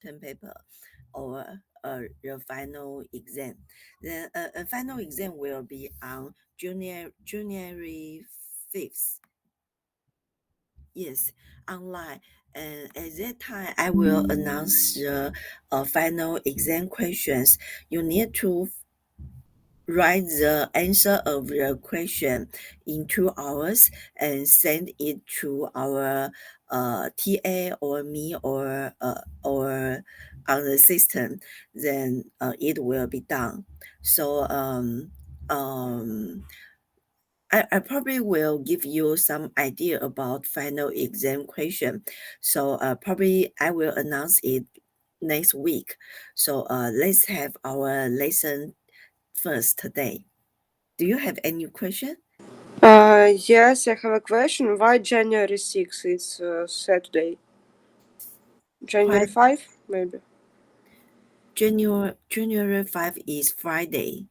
term paper or your final exam. Then a final exam will be on January 5th. Yes, online. And at that time, I will announce the final exam questions. You need to write the answer of the question in 2 hours and send it to our TA or me or on the system. Then it will be done. So I probably will give you some idea about final exam question. So probably I will announce it next week. So let's have our lesson first today. Do you have any question? Yes, I have a question. Why January 6th? It's Saturday. Why January 5, maybe. January 5 is Friday.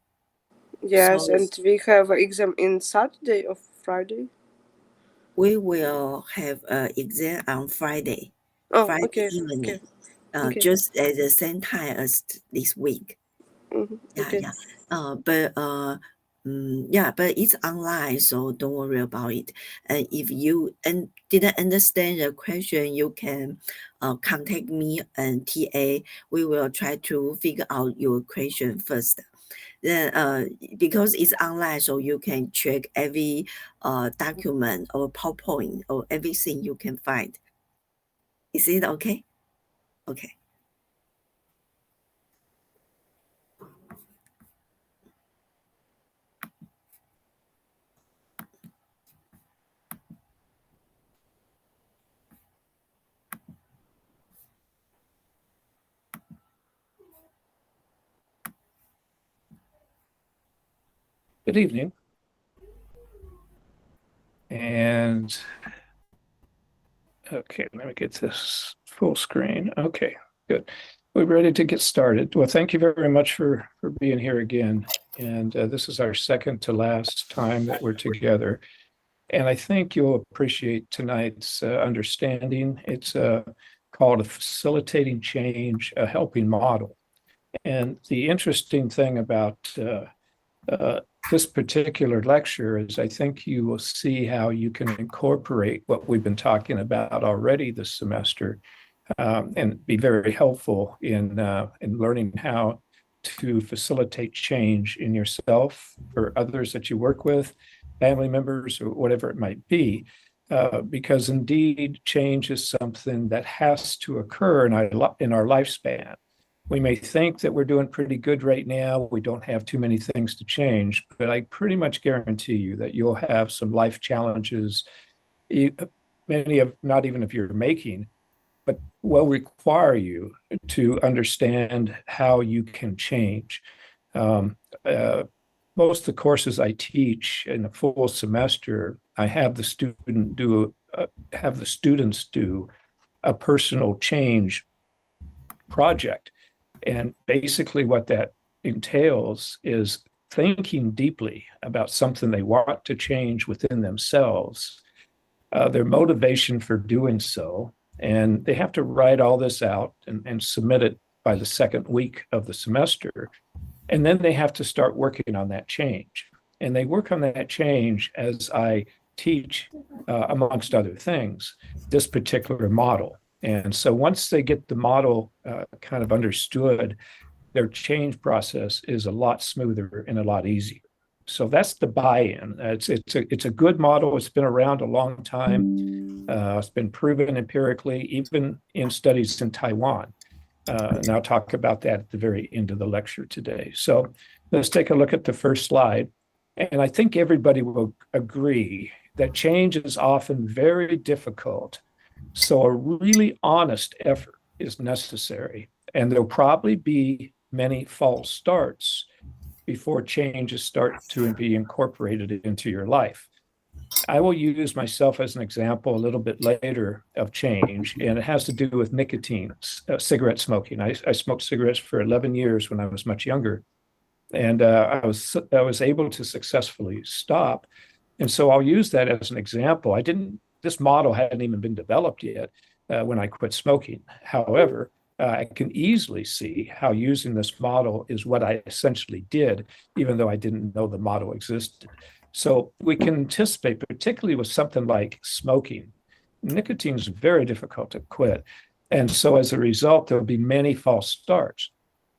Yes, So and we have exam in Saturday or Friday. we will have an exam on Friday, Oh, Friday okay, evening, okay, okay. just at the same time as this week. Yeah, Okay. yeah. But it's online, so don't worry about it. And if you didn't understand the question, you can contact me and TA. We will try to figure out your question first. Then, because it's online, so you can check every document or PowerPoint or everything you can find. Is it okay? Okay. Good evening. And okay, let me get this full screen. Okay, good. We're ready to get started. Well, thank you very much for being here again. And this is our second to last time that we're together. And I think you'll appreciate tonight's understanding. It's called a facilitating change, a helping model. And the interesting thing about this particular lecture is I think you will see how you can incorporate what we've been talking about already this semester and be very helpful in learning how to facilitate change in yourself or others that you work with, family members, or whatever it might be. Because indeed, change is something that has to occur in our lifespan. We may think that we're doing pretty good right now. We don't have too many things to change, but I pretty much guarantee you that you'll have some life challenges, many of not even of your making, but will require you to understand how you can change. Um, Most of the courses I teach in a full semester, I have the students do a personal change project. And basically, what that entails is thinking deeply about something they want to change within themselves, their motivation for doing so. And they have to write all this out and submit it by the second week of the semester. And then they have to start working on that change. And they work on that change as I teach, amongst other things, this particular model. And so once they get the model kind of understood, their change process is a lot smoother and a lot easier. So that's the buy-in. It's a good model. It's been around a long time. It's been proven empirically, even in studies in Taiwan. And I'll talk about that at the very end of the lecture today. So let's take a look at the first slide. And I think everybody will agree that change is often very difficult. So a really honest effort is necessary. And there'll probably be many false starts before changes start to be incorporated into your life. I will use myself as an example a little bit later of change, and it has to do with nicotine, cigarette smoking. I smoked cigarettes for 11 years when I was much younger, and I was able to successfully stop. And so I'll use that as an example. This model hadn't even been developed yet when I quit smoking. However, I can easily see how using this model is what I essentially did, even though I didn't know the model existed. So we can anticipate, particularly with something like smoking, nicotine is very difficult to quit. And so as a result, there'll be many false starts.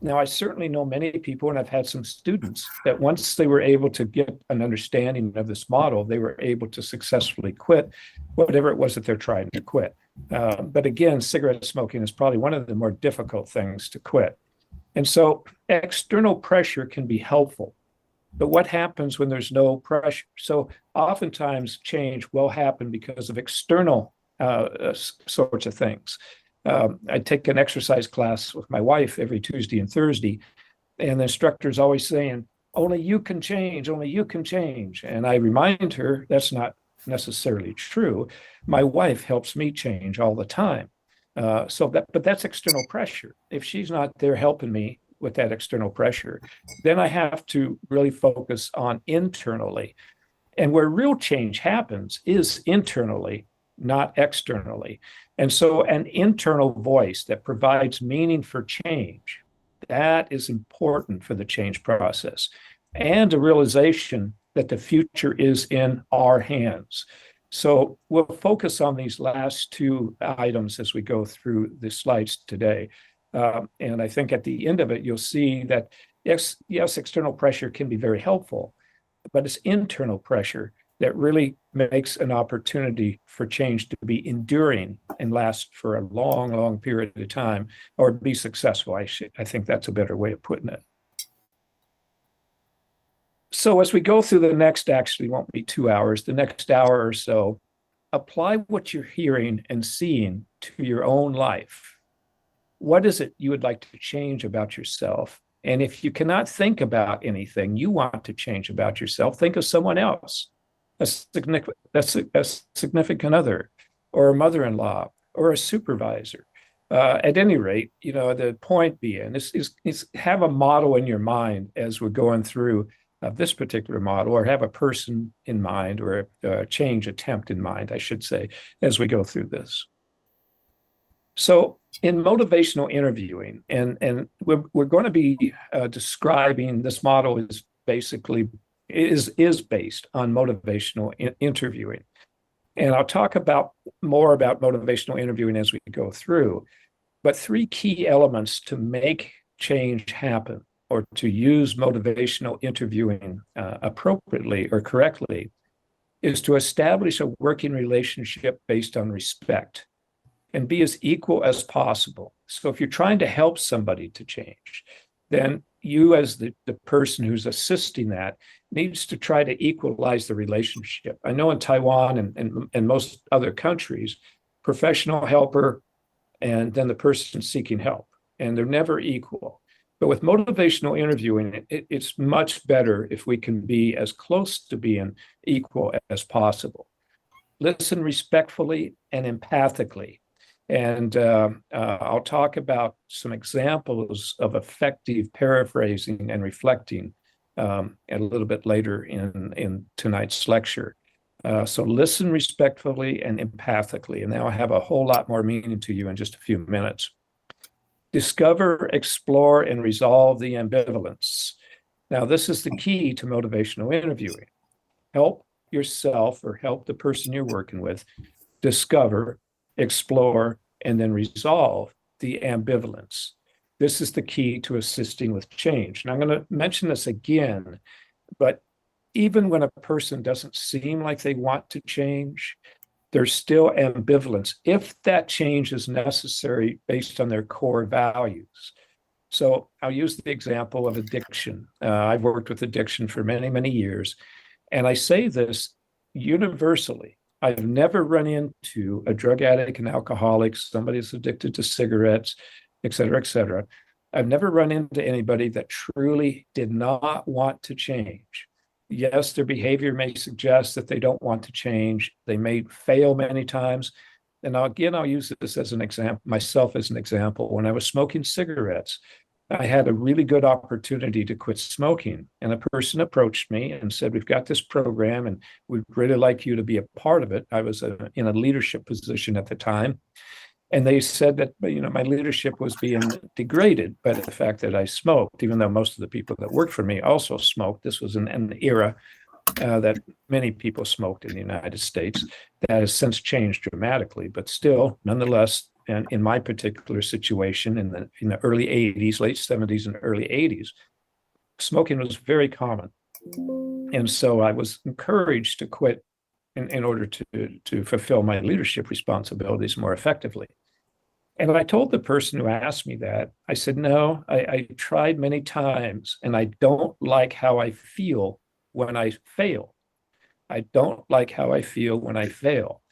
Now, I certainly know many people, and I've had some students that once they were able to get an understanding of this model, they were able to successfully quit whatever it was that they're trying to quit. But again, cigarette smoking is probably one of the more difficult things to quit. And so external pressure can be helpful. But what happens when there's no pressure? So oftentimes change will happen because of external sorts of things. I take an exercise class with my wife every Tuesday and Thursday, and the instructor is always saying, only you can change, only you can change. And I remind her that's not necessarily true. My wife helps me change all the time. But that's external pressure. If she's not there helping me with that external pressure, then I have to really focus on internally. And where real change happens is internally, not externally. And so an internal voice that provides meaning for change, that is important for the change process. And a realization that the future is in our hands. So we'll focus on these last two items as we go through the slides today. And I think at the end of it, you'll see that yes, external pressure can be very helpful, but it's internal pressure that really makes an opportunity for change to be enduring and last for a long, long period of time, or be successful. I think that's a better way of putting it. So as we go through the next, actually won't be 2 hours, the next hour or so, apply what you're hearing and seeing to your own life. What is it you would like to change about yourself? And if you cannot think about anything you want to change about yourself, think of someone else, a significant other, or a mother-in-law, or a supervisor. At any rate, the point being is have a model in your mind as we're going through this particular model, or have a person in mind, or a change attempt in mind, I should say, as we go through this. So in motivational interviewing, and we're going to be describing this model is basically is based on motivational interviewing. And I'll talk more about motivational interviewing as we go through. But 3 key elements to make change happen, or to use motivational interviewing appropriately or correctly, is to establish a working relationship based on respect and be as equal as possible. So if you're trying to help somebody to change, then you as the person who's assisting that needs to try to equalize the relationship. I know in Taiwan and most other countries, professional helper and then the person seeking help, and they're never equal. But with motivational interviewing, it's much better if we can be as close to being equal as possible. Listen respectfully and empathically. And I'll talk about some examples of effective paraphrasing and reflecting a little bit later in tonight's lecture. So listen respectfully and empathically. And now I have a whole lot more meaning to you in just a few minutes. Discover, explore, and resolve the ambivalence. Now, this is the key to motivational interviewing. Help yourself, or help the person you're working with, discover, explore, and then resolve the ambivalence. This is the key to assisting with change. And I'm going to mention this again, but even when a person doesn't seem like they want to change, there's still ambivalence if that change is necessary based on their core values. So I'll use the example of addiction. I've worked with addiction for many, many years, and I say this universally. I've never run into a drug addict, an alcoholic, somebody who's addicted to cigarettes, et cetera, et cetera. I've never run into anybody that truly did not want to change. Yes, their behavior may suggest that they don't want to change. They may fail many times. And I'll use this as an example, myself as an example. When I was smoking cigarettes, I had a really good opportunity to quit smoking. And a person approached me and said, we've got this program and we'd really like you to be a part of it. I was in a leadership position at the time. And they said that, my leadership was being degraded by the fact that I smoked, even though most of the people that worked for me also smoked. This was an era that many people smoked in the United States. That has since changed dramatically, but still, nonetheless, and in my particular situation in the early 80s, late 70s and early 80s, smoking was very common. And so I was encouraged to quit in order to fulfill my leadership responsibilities more effectively. And I told the person who asked me that, I said, no, I tried many times and I don't like how I feel when I fail. I don't like how I feel when I fail.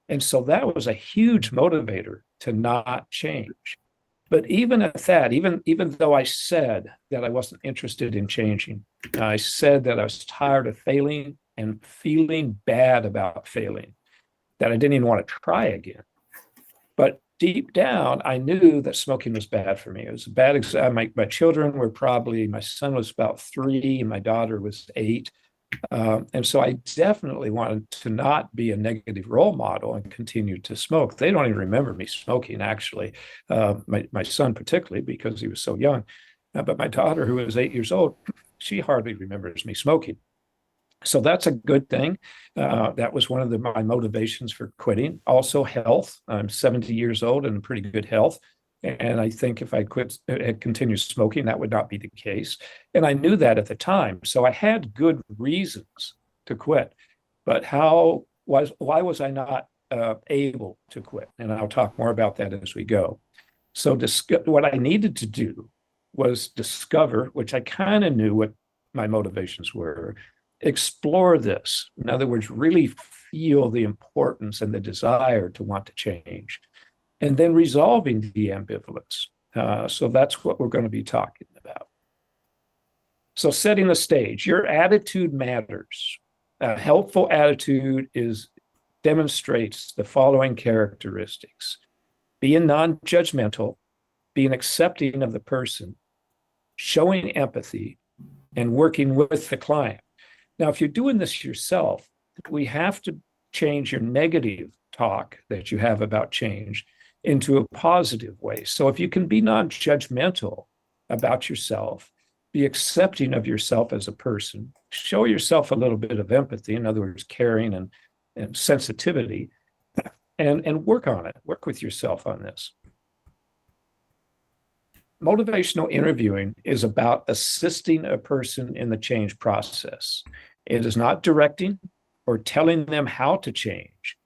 And so that was a huge motivator to not change. But even at that, even though I said that I wasn't interested in changing, I said that I was tired of failing and feeling bad about failing, that I didn't even want to try again. But deep down, I knew that smoking was bad for me. It was a bad. My children were my son was about 3, and my daughter was 8. And so I definitely wanted to not be a negative role model and continue to smoke. They don't even remember me smoking, actually. My son particularly, because he was so young. But my daughter, who was 8 years old, she hardly remembers me smoking. So that's a good thing. That was one of my motivations for quitting. Also, health. I'm 70 years old and in pretty good health. And I think if I had continued smoking, that would not be the case. And I knew that at the time. So I had good reasons to quit. But why was I not able to quit? And I'll talk more about that as we go. So what I needed to do was discover, which I kind of knew what my motivations were, explore this. In other words, really feel the importance and the desire to want to change, and then resolving the ambivalence. So that's what we're going to be talking about. So setting the stage, your attitude matters. A helpful attitude demonstrates the following characteristics: being non-judgmental, being accepting of the person, showing empathy, and working with the client. Now, if you're doing this yourself, we have to change your negative talk that you have about change into a positive way. So if you can be non-judgmental about yourself, be accepting of yourself as a person, show yourself a little bit of empathy, in other words, caring and sensitivity, and work on it, work with yourself on this. Motivational interviewing is about assisting a person in the change process. It is not directing or telling them how to change,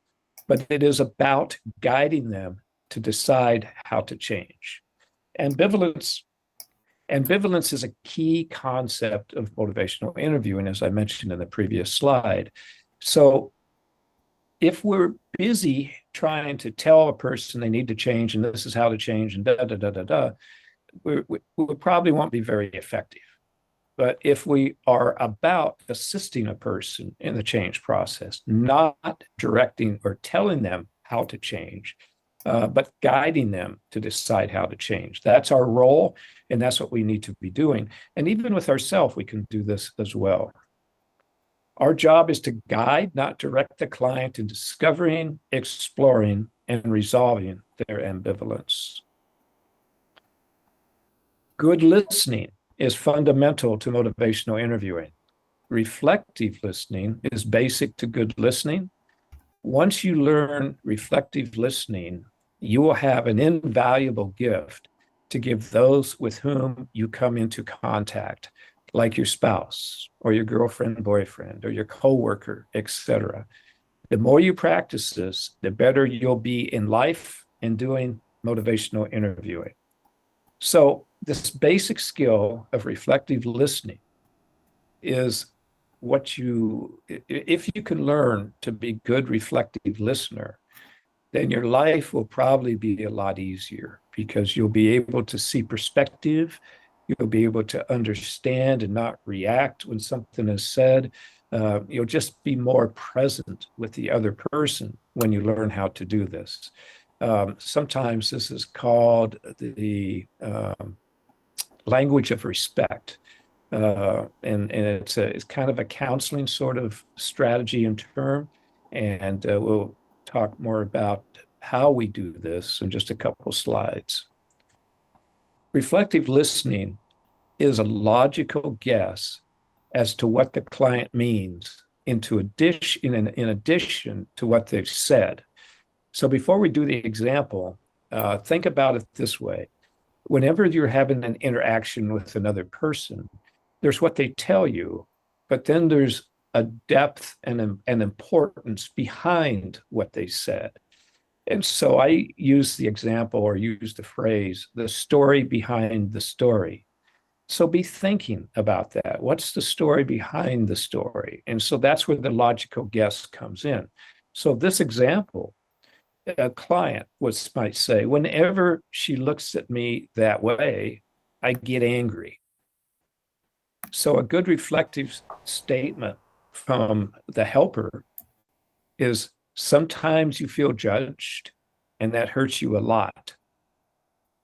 but it is about guiding them to decide how to change. Ambivalence is a key concept of motivational interviewing, as I mentioned in the previous slide. So if we're busy trying to tell a person they need to change and this is how to change and we probably won't be very effective. But if we are about assisting a person in the change process, not directing or telling them how to change, but guiding them to decide how to change, that's our role, and that's what we need to be doing. And even with ourselves, we can do this as well. Our job is to guide, not direct the client in discovering, exploring, and resolving their ambivalence. Good listening is fundamental to motivational interviewing. Reflective listening is basic to good listening. Once you learn reflective listening, you will have an invaluable gift to give those with whom you come into contact, like your spouse or your girlfriend, boyfriend, or your coworker, etc. The more you practice this, the better you'll be in life and doing motivational interviewing. So this basic skill of reflective listening is if you can learn to be a good reflective listener, then your life will probably be a lot easier because you'll be able to see perspective, you'll be able to understand and not react when something is said. You'll just be more present with the other person when you learn how to do this. Sometimes this is called the language of respect. And it's kind of a counseling sort of strategy and term. And we'll talk more about how we do this in just a couple slides. Reflective listening is a logical guess as to what the client means in addition to what they've said. So before we do the example, think about it this way. Whenever you're having an interaction with another person, there's what they tell you, but then there's a depth and an importance behind what they said. And so I use the example or use the phrase, the story behind the story. So be thinking about that. What's the story behind the story? And so that's where the logical guess comes in. So this example, a client might say, whenever she looks at me that way, I get angry. So a good reflective statement from the helper is sometimes you feel judged and that hurts you a lot.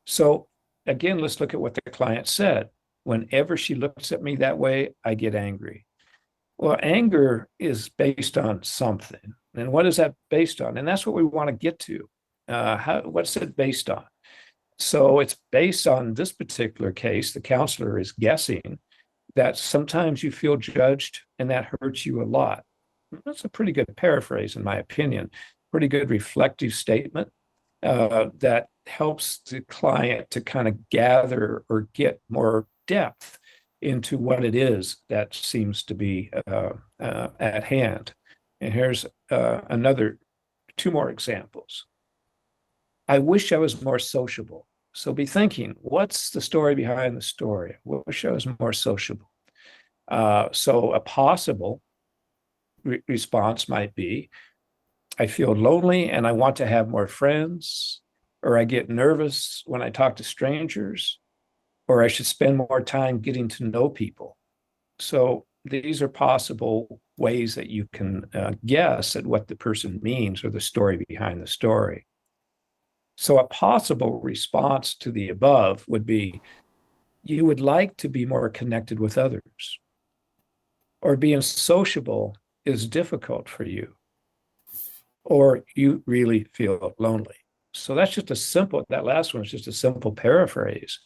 So again, let's look at what the client said. Whenever she looks at me that way, I get angry. Well, anger is based on something. And what is that based on? And that's what we want to get to. What's it based on? So it's based on this particular case. The counselor is guessing that sometimes you feel judged and that hurts you a lot. That's a pretty good paraphrase, in my opinion. Pretty good reflective statement that helps the client to kind of gather or get more depth into what it is that seems to be at hand. And here's two more examples. I wish I was more sociable. So be thinking, what's the story behind the story? I wish I was more sociable. So a possible response might be, I feel lonely and I want to have more friends, or I get nervous when I talk to strangers, or I should spend more time getting to know people. So these are possible ways that you can guess at what the person means or the story behind the story. So a possible response to the above would be, you would like to be more connected with others, or being sociable is difficult for you, or you really feel lonely. So that's just that last one is just a simple paraphrase,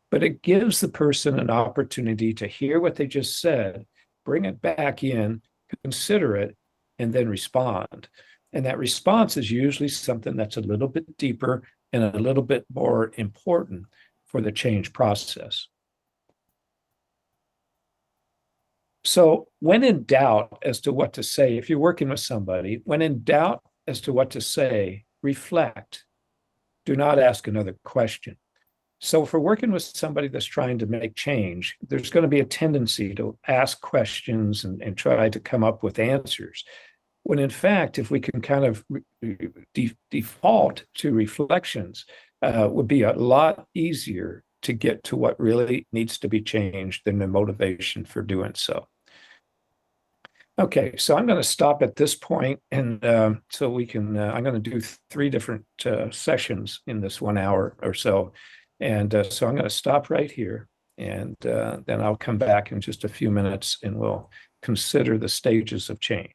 but it gives the person an opportunity to hear what they just said, bring it back in, consider it, and then respond. And that response is usually something that's a little bit deeper and a little bit more important for the change process. So when in doubt as to what to say, if you're working with somebody, when in doubt as to what to say, reflect. Do not ask another question. So if we're working with somebody that's trying to make change, there's going to be a tendency to ask questions and try to come up with answers. When in fact, if we can kind of default to reflections, would be a lot easier to get to what really needs to be changed than the motivation for doing so. Okay, so I'm going to stop at this point, and so we can. I'm going to do 3 different sessions in this 1 hour or so, and so I'm going to stop right here, and then I'll come back in just a few minutes, and we'll consider the stages of change.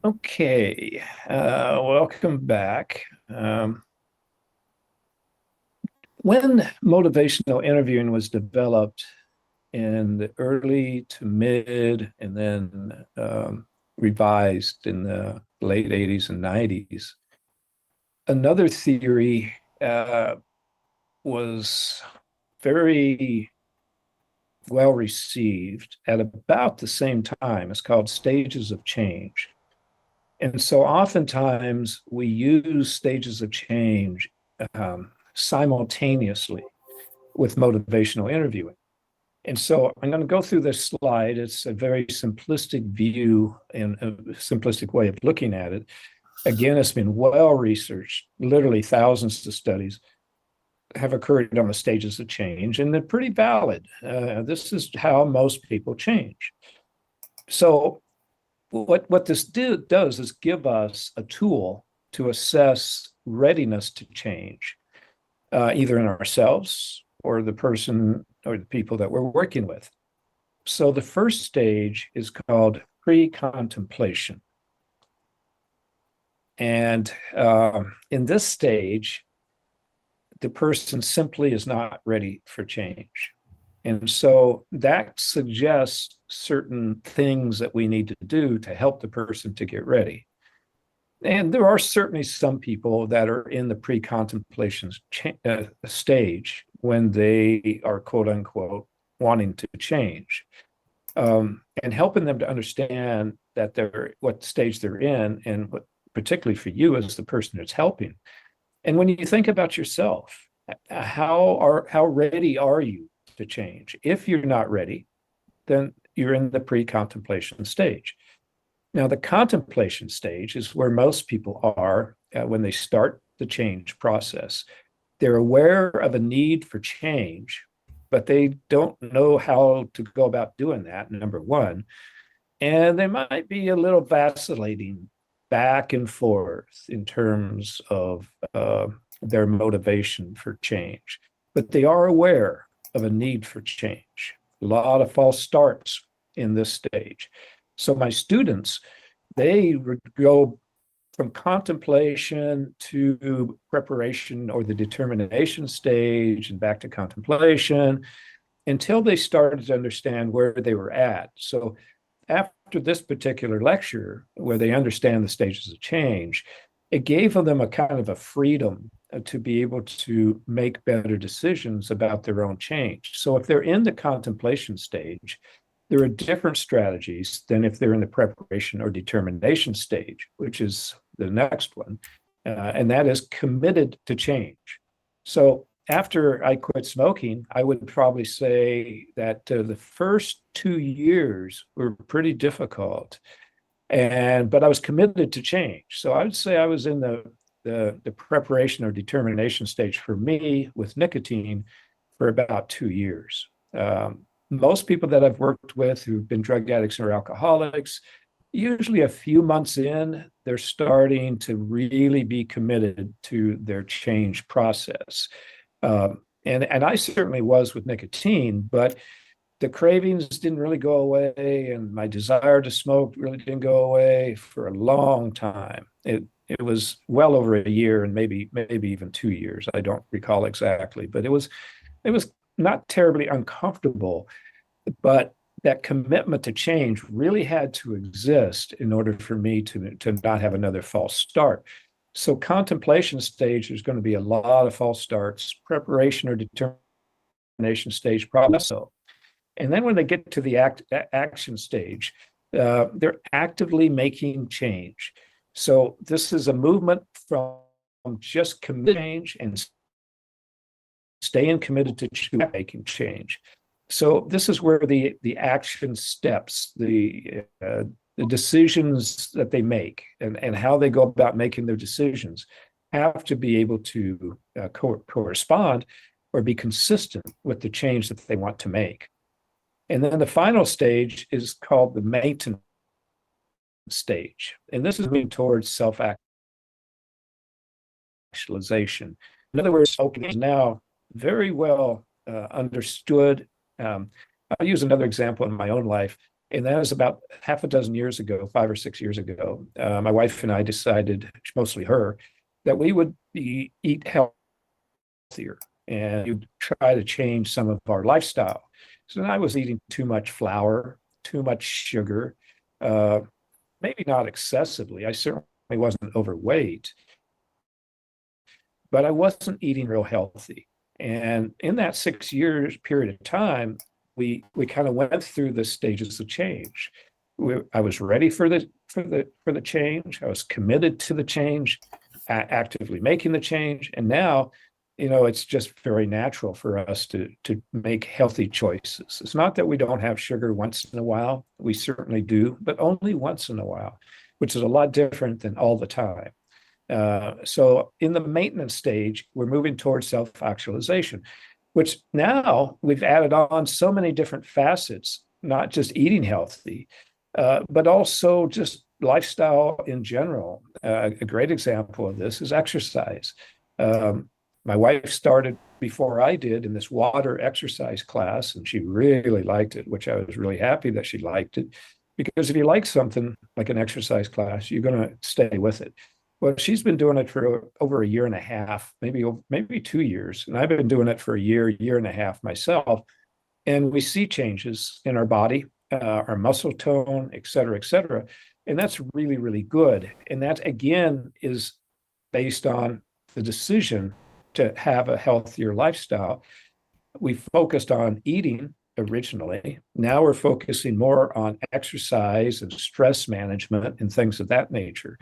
Okay, welcome back. When motivational interviewing was developed in the early to mid and then revised in the late 80s and 90s, another theory was very well received at about the same time. It's called stages of change. And so oftentimes we use stages of change simultaneously. with motivational interviewing. And so I'm going to go through this slide. It's a very simplistic view and a simplistic way of looking at it. Again, it's been well researched, literally thousands of studies have occurred on the stages of change, and they're pretty valid. This is how most people change. So what this does is give us a tool to assess readiness to change, either in ourselves or the person or the people that we're working with. So the first stage is called pre-contemplation. And in this stage, the person simply is not ready for change. And so that suggests certain things that we need to do to help the person to get ready. And there are certainly some people that are in the pre-contemplation stage when they are, quote unquote, wanting to change. And helping them to understand that what stage they're in, and what, particularly for you as the person that's helping. And when you think about yourself, how ready are you to change? If you're not ready, then you're in the pre-contemplation stage. Now, the contemplation stage is where most people are when they start the change process. They're aware of a need for change, but they don't know how to go about doing that, number one. And they might be a little vacillating back and forth in terms of their motivation for change. But they are aware of a need for change. A lot of false starts in this stage. So my students, they would go from contemplation to preparation or the determination stage and back to contemplation until they started to understand where they were at. So after this particular lecture, where they understand the stages of change, it gave them a kind of a freedom to be able to make better decisions about their own change. So if they're in the contemplation stage, there are different strategies than if they're in the preparation or determination stage, which is the next one, and that is committed to change. So after I quit smoking, I would probably say that the first 2 years were pretty difficult, but I was committed to change. So I would say I was in the preparation or determination stage for me with nicotine for about 2 years. Most people that I've worked with who've been drug addicts or alcoholics, usually a few months in, they're starting to really be committed to their change process. And I certainly was with nicotine, but the cravings didn't really go away, and my desire to smoke really didn't go away for a long time. It was well over a year, and maybe even 2 years. I don't recall exactly, but it was not terribly uncomfortable, but that commitment to change really had to exist in order for me to not have another false start. So contemplation stage, there's going to be a lot of false starts. Preparation or determination stage, probably so. And then when they get to the action stage, they're actively making change. So this is a movement from just committing change and staying committed to making change. So this is where the action steps, the decisions that they make and how they go about making their decisions have to be able to correspond or be consistent with the change that they want to make. And then the final stage is called the maintenance stage. And this is moving towards self-actualization. In other words, smoking is now very well understood. I'll use another example in my own life. And that was about half a dozen years ago, 5 or 6 years ago. My wife and I decided, mostly her, that we would eat healthier and you'd try to change some of our lifestyle. So I was eating too much flour, too much sugar, maybe not excessively. I certainly wasn't overweight, but I wasn't eating real healthy. And in that 6 years period of time, we kind of went through the stages of change. I was ready for the change. I was committed to the change, actively making the change, and now it's just very natural for us to make healthy choices. It's not that we don't have sugar once in a while. We certainly do, but only once in a while, which is a lot different than all the time. So in the maintenance stage, we're moving towards self-actualization, which now we've added on so many different facets, not just eating healthy, but also just lifestyle in general. A great example of this is exercise. My wife started before I did in this water exercise class, and she really liked it, which I was really happy that she liked it. Because if you like something like an exercise class, you're going to stay with it. Well, she's been doing it for over a year and a half, maybe 2 years, and I've been doing it for a year and a half myself. And we see changes in our body, our muscle tone, et cetera, and that's really, really good. And that again is based on the decision to have a healthier lifestyle. We focused on eating originally. Now we're focusing more on exercise and stress management and things of that nature.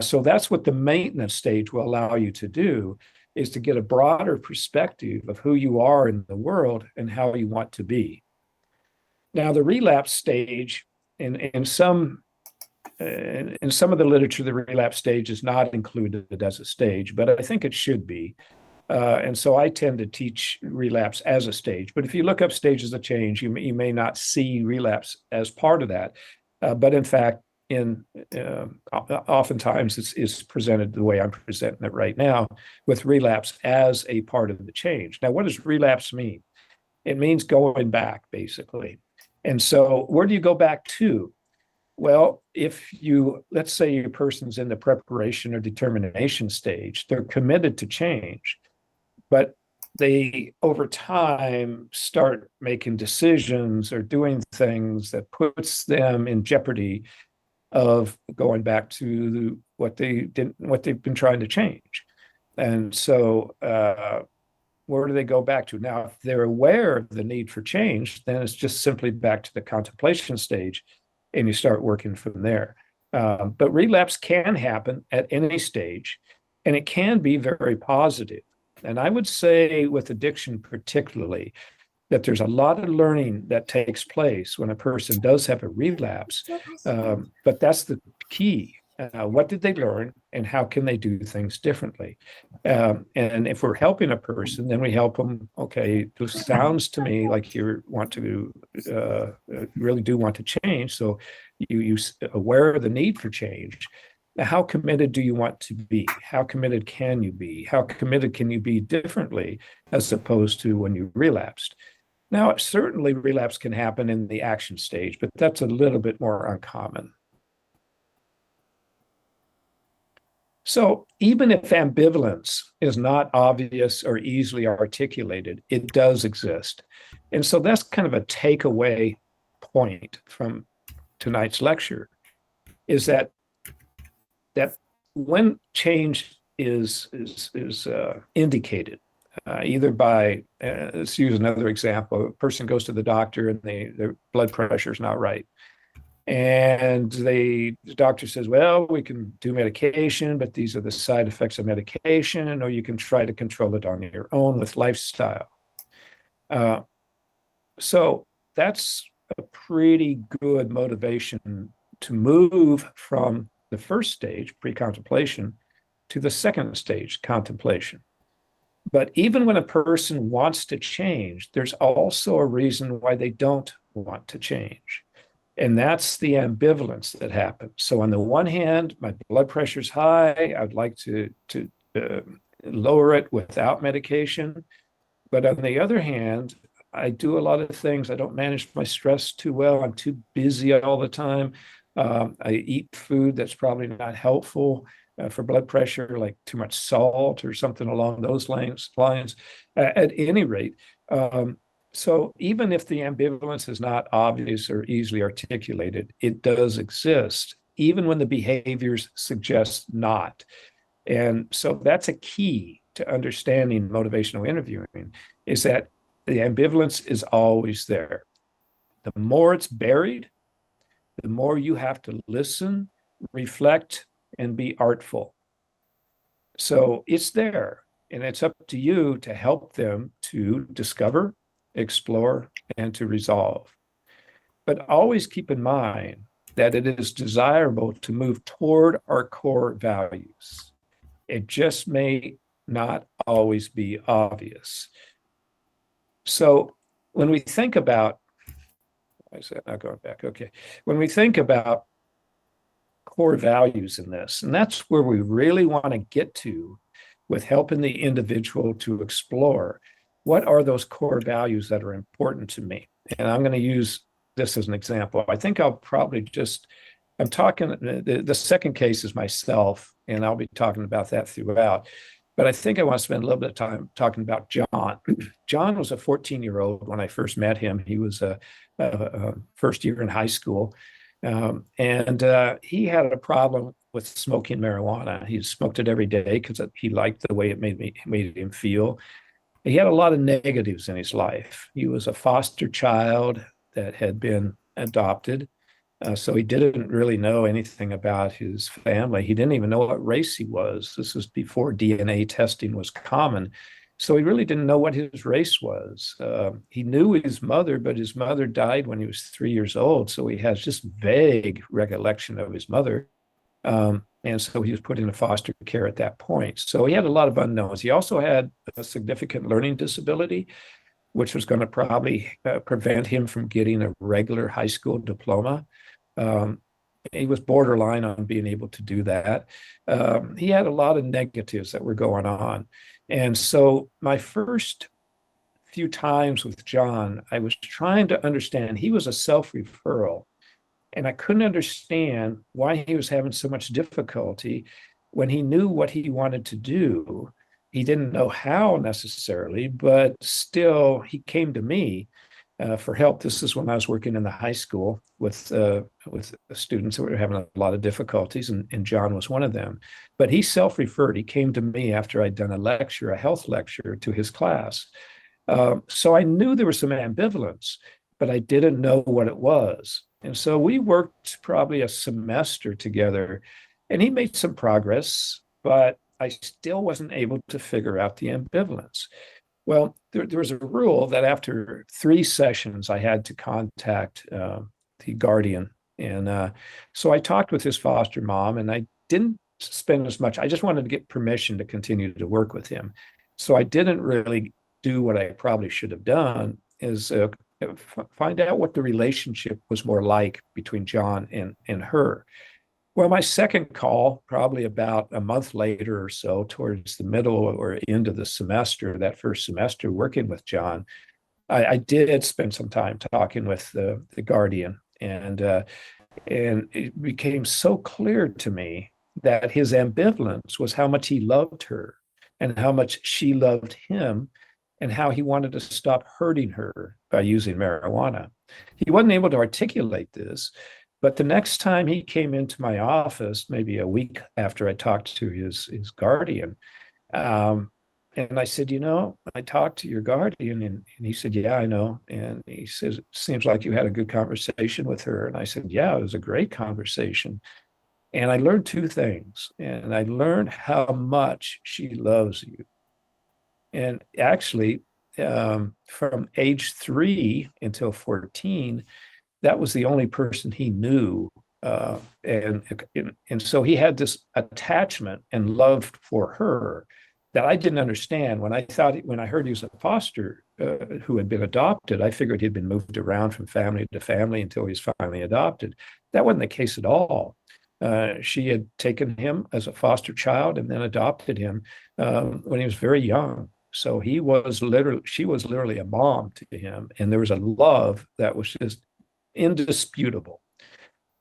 So that's what the maintenance stage will allow you to do, is to get a broader perspective of who you are in the world and how you want to be. Now, the relapse stage, in some of the literature, the relapse stage is not included as a stage, but I think it should be. And so I tend to teach relapse as a stage. But if you look up stages of change, you may not see relapse as part of that. But in fact, oftentimes it's presented the way I'm presenting it right now, with relapse as a part of the change. Now, what does relapse mean? It means going back, basically. And so where do you go back to? Well, let's say your person's in the preparation or determination stage, they're committed to change, but they over time start making decisions or doing things that puts them in jeopardy of going back to what they've been trying to change. And so where do they go back to? Now, if they're aware of the need for change, then it's just simply back to the contemplation stage, and you start working from there. But relapse can happen at any stage, and it can be very positive. And I would say with addiction particularly, that there's a lot of learning that takes place when a person does have a relapse. But that's the key. What did they learn, and how can they do things differently? And if we're helping a person, then we help them. Okay, this sounds to me like you want to really do want to change. So you aware of the need for change. Now, how committed do you want to be? How committed can you be? How committed can you be differently as opposed to when you relapsed? Now, certainly relapse can happen in the action stage, but that's a little bit more uncommon. So even if ambivalence is not obvious or easily articulated, it does exist. And so that's kind of a takeaway point from tonight's lecture, is that when change is indicated, either by, let's use another example, a person goes to the doctor and their blood pressure is not right. And the doctor says, well, we can do medication, but these are the side effects of medication, or you can try to control it on your own with lifestyle. So that's a pretty good motivation to move from the first stage, pre-contemplation, to the second stage, contemplation. But even when a person wants to change, there's also a reason why they don't want to change. And that's the ambivalence that happens. So on the one hand, my blood pressure's high. I'd like to lower it without medication. But on the other hand, I do a lot of things. I don't manage my stress too well. I'm too busy all the time. I eat food that's probably not helpful for blood pressure, like too much salt or something along those lines. At any rate, so even if the ambivalence is not obvious or easily articulated, it does exist, even when the behaviors suggest not. And so that's a key to understanding motivational interviewing, is that the ambivalence is always there. The more it's buried, the more you have to listen, reflect, and be artful. So it's there. And it's up to you to help them to discover, explore, and to resolve. But always keep in mind that it is desirable to move toward our core values. It just may not always be obvious. So when we think about, why is that not going back? Okay. When we think about core values in this, and that's where we really want to get to with helping the individual to explore what are those core values that are important to me. And I'm going to use this as an example. I think I'll probably I'm talking, the second case is myself, and I'll be talking about that throughout. But I think I want to spend a little bit of time talking about John. John was a 14-year-old when I first met him. He was a first year in high school. And he had a problem with smoking marijuana. He smoked it every day because he liked the way it made him feel. He had a lot of negatives in his life. He was a foster child that had been adopted. So he didn't really know anything about his family. He didn't even know what race he was. This was before DNA testing was common. So he really didn't know what his race was. He knew his mother, but his mother died when he was 3 years old. So he has just vague recollection of his mother. And so he was put into foster care at that point. So he had a lot of unknowns. He also had a significant learning disability, which was going to probably prevent him from getting a regular high school diploma. He was borderline on being able to do that. He had a lot of negatives that were going on. And so my first few times with John, I was trying to understand, he was a self-referral, and I couldn't understand why he was having so much difficulty when he knew what he wanted to do. He didn't know how necessarily, but still he came to me for help. This is when I was working in the high school with students who were having a lot of difficulties, and John was one of them. But he self-referred. He came to me after I'd done a health lecture to his class. So I knew there was some ambivalence, but I didn't know what it was. And so we worked probably a semester together, and he made some progress, but I still wasn't able to figure out the ambivalence. Well, there was a rule that after 3 sessions, I had to contact the guardian. And so I talked with his foster mom, and I didn't spend as much. I just wanted to get permission to continue to work with him. So I didn't really do what I probably should have done, is find out what the relationship was more like between John and her. Well, my second call, probably about a month later or so, towards the middle or end of the semester, that first semester working with John, I did spend some time talking with the guardian, and it became so clear to me that his ambivalence was how much he loved her and how much she loved him, and how he wanted to stop hurting her by using marijuana. He wasn't able to articulate this, but the next time he came into my office, maybe a week after I talked to his guardian, and I said, I talked to your guardian, and he said, yeah, I know. And he says, it seems like you had a good conversation with her. And I said, yeah, it was a great conversation. And I learned 2 things. And I learned how much she loves you. And actually, from age 3 until 14, that was the only person he knew. And so he had this attachment and love for her that I didn't understand. When I heard he was a foster who had been adopted, I figured he'd been moved around from family to family until he was finally adopted. That wasn't the case at all. She had taken him as a foster child and then adopted him when he was very young. So she was literally a mom to him, and there was a love that was just indisputable.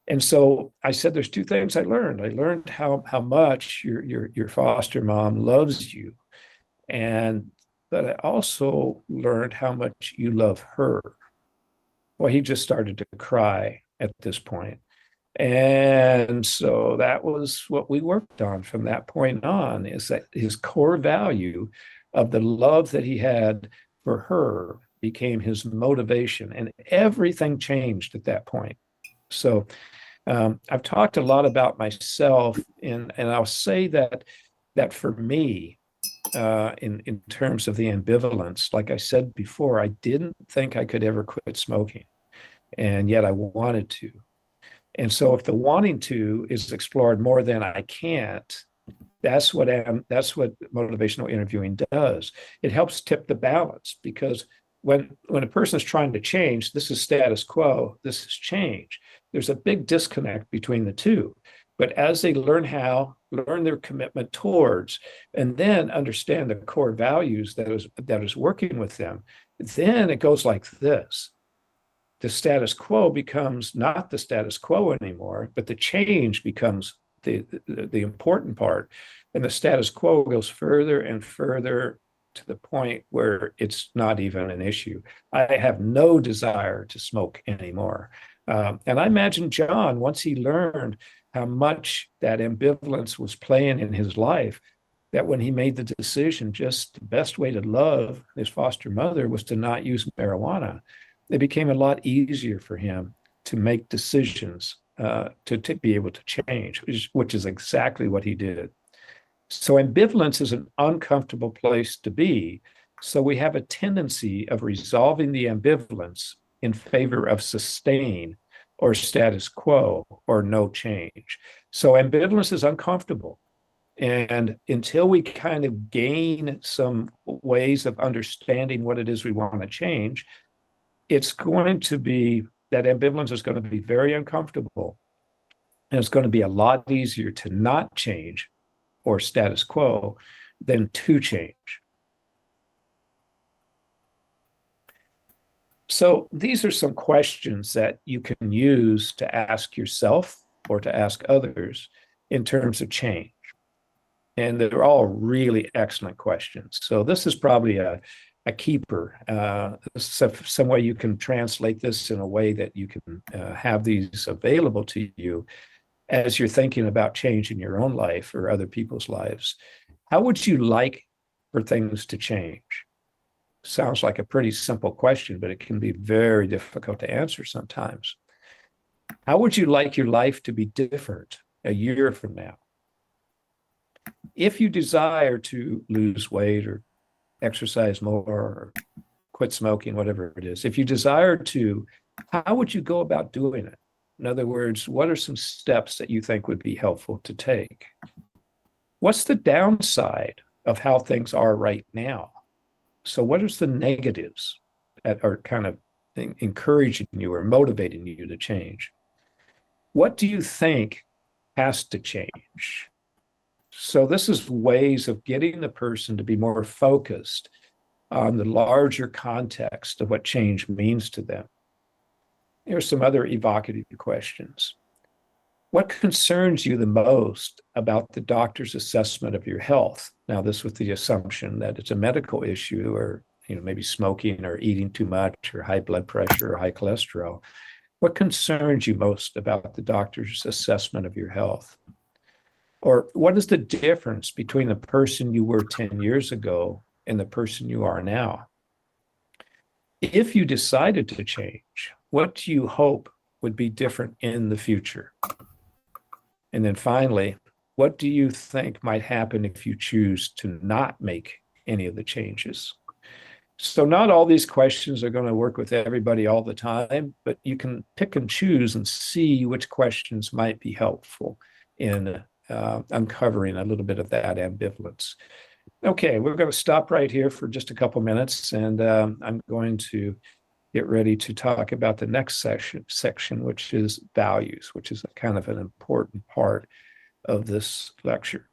And so I said, there's 2 things I learned. I learned how much your foster mom loves you, but I also learned how much you love her. Well, he just started to cry at this point. And so that was what we worked on from that point on, is that his core value of the love that he had for her became his motivation, and everything changed at that point. So I've talked a lot about myself, and I'll say that for me, in terms of the ambivalence. Like I said before, I didn't think I could ever quit smoking, and yet I wanted to. And so if the wanting to is explored more than I can't, that's what motivational interviewing does. It helps tip the balance, because when a person is trying to change, this is status quo, this is change. There's a big disconnect between the two. But as they learn their commitment towards, and then understand the core values that is working with them, then it goes like this. The status quo becomes not the status quo anymore, but the change becomes the important part. And the status quo goes further and further to the point where it's not even an issue. I have no desire to smoke anymore. And I imagine John, once he learned how much that ambivalence was playing in his life, that when he made the decision, just the best way to love his foster mother was to not use marijuana, it became a lot easier for him to make decisions to be able to change, which is exactly what he did. So ambivalence is an uncomfortable place to be. So we have a tendency of resolving the ambivalence in favor of sustain or status quo or no change. So ambivalence is uncomfortable. And until we kind of gain some ways of understanding what it is we want to change, it's going to be that ambivalence is going to be very uncomfortable. And it's going to be a lot easier to not change or status quo than to change. So these are some questions that you can use to ask yourself or to ask others in terms of change. And they're all really excellent questions. So this is probably a keeper. Some way you can translate this in a way that you can have these available to you as you're thinking about change in your own life or other people's lives. How would you like for things to change? Sounds like a pretty simple question, but it can be very difficult to answer sometimes. How would you like your life to be different a year from now? If you desire to lose weight or exercise more or quit smoking, whatever it is, if you desire to, how would you go about doing it? In other words, what are some steps that you think would be helpful to take? What's the downside of how things are right now? So what is the negatives that are kind of encouraging you or motivating you to change? What do you think has to change? So this is ways of getting the person to be more focused on the larger context of what change means to them. Here's some other evocative questions. What concerns you the most about the doctor's assessment of your health? Now, this with the assumption that it's a medical issue, or maybe smoking or eating too much or high blood pressure or high cholesterol. What concerns you most about the doctor's assessment of your health? Or what is the difference between the person you were 10 years ago and the person you are now? If you decided to change, what do you hope would be different in the future? And then finally, what do you think might happen if you choose to not make any of the changes? So not all these questions are going to work with everybody all the time, but you can pick and choose and see which questions might be helpful in uncovering a little bit of that ambivalence. Okay, we're going to stop right here for just a couple minutes, and I'm going to get ready to talk about the next section, which is values, which is kind of an important part of this lecture.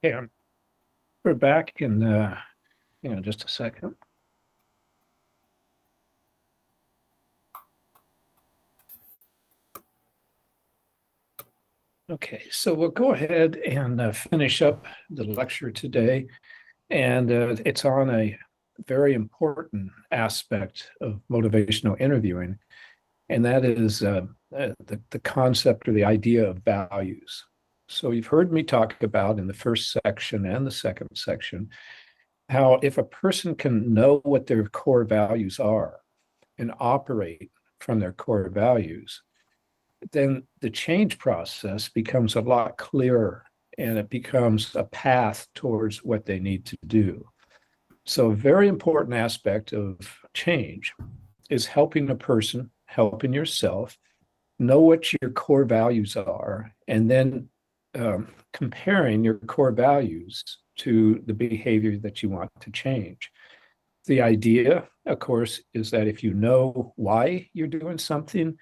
And we're back in just a second. Okay, so we'll go ahead and finish up the lecture today. And it's on a very important aspect of motivational interviewing, and that is the concept or the idea of values. So you've heard me talk about in the first section and the second section how if a person can know what their core values are and operate from their core values, then the change process becomes a lot clearer and it becomes a path towards what they need to do. So a very important aspect of change is helping a person, helping yourself, know what your core values are, and then comparing your core values to the behavior that you want to change. The idea, of course, is that if you know why you're doing something,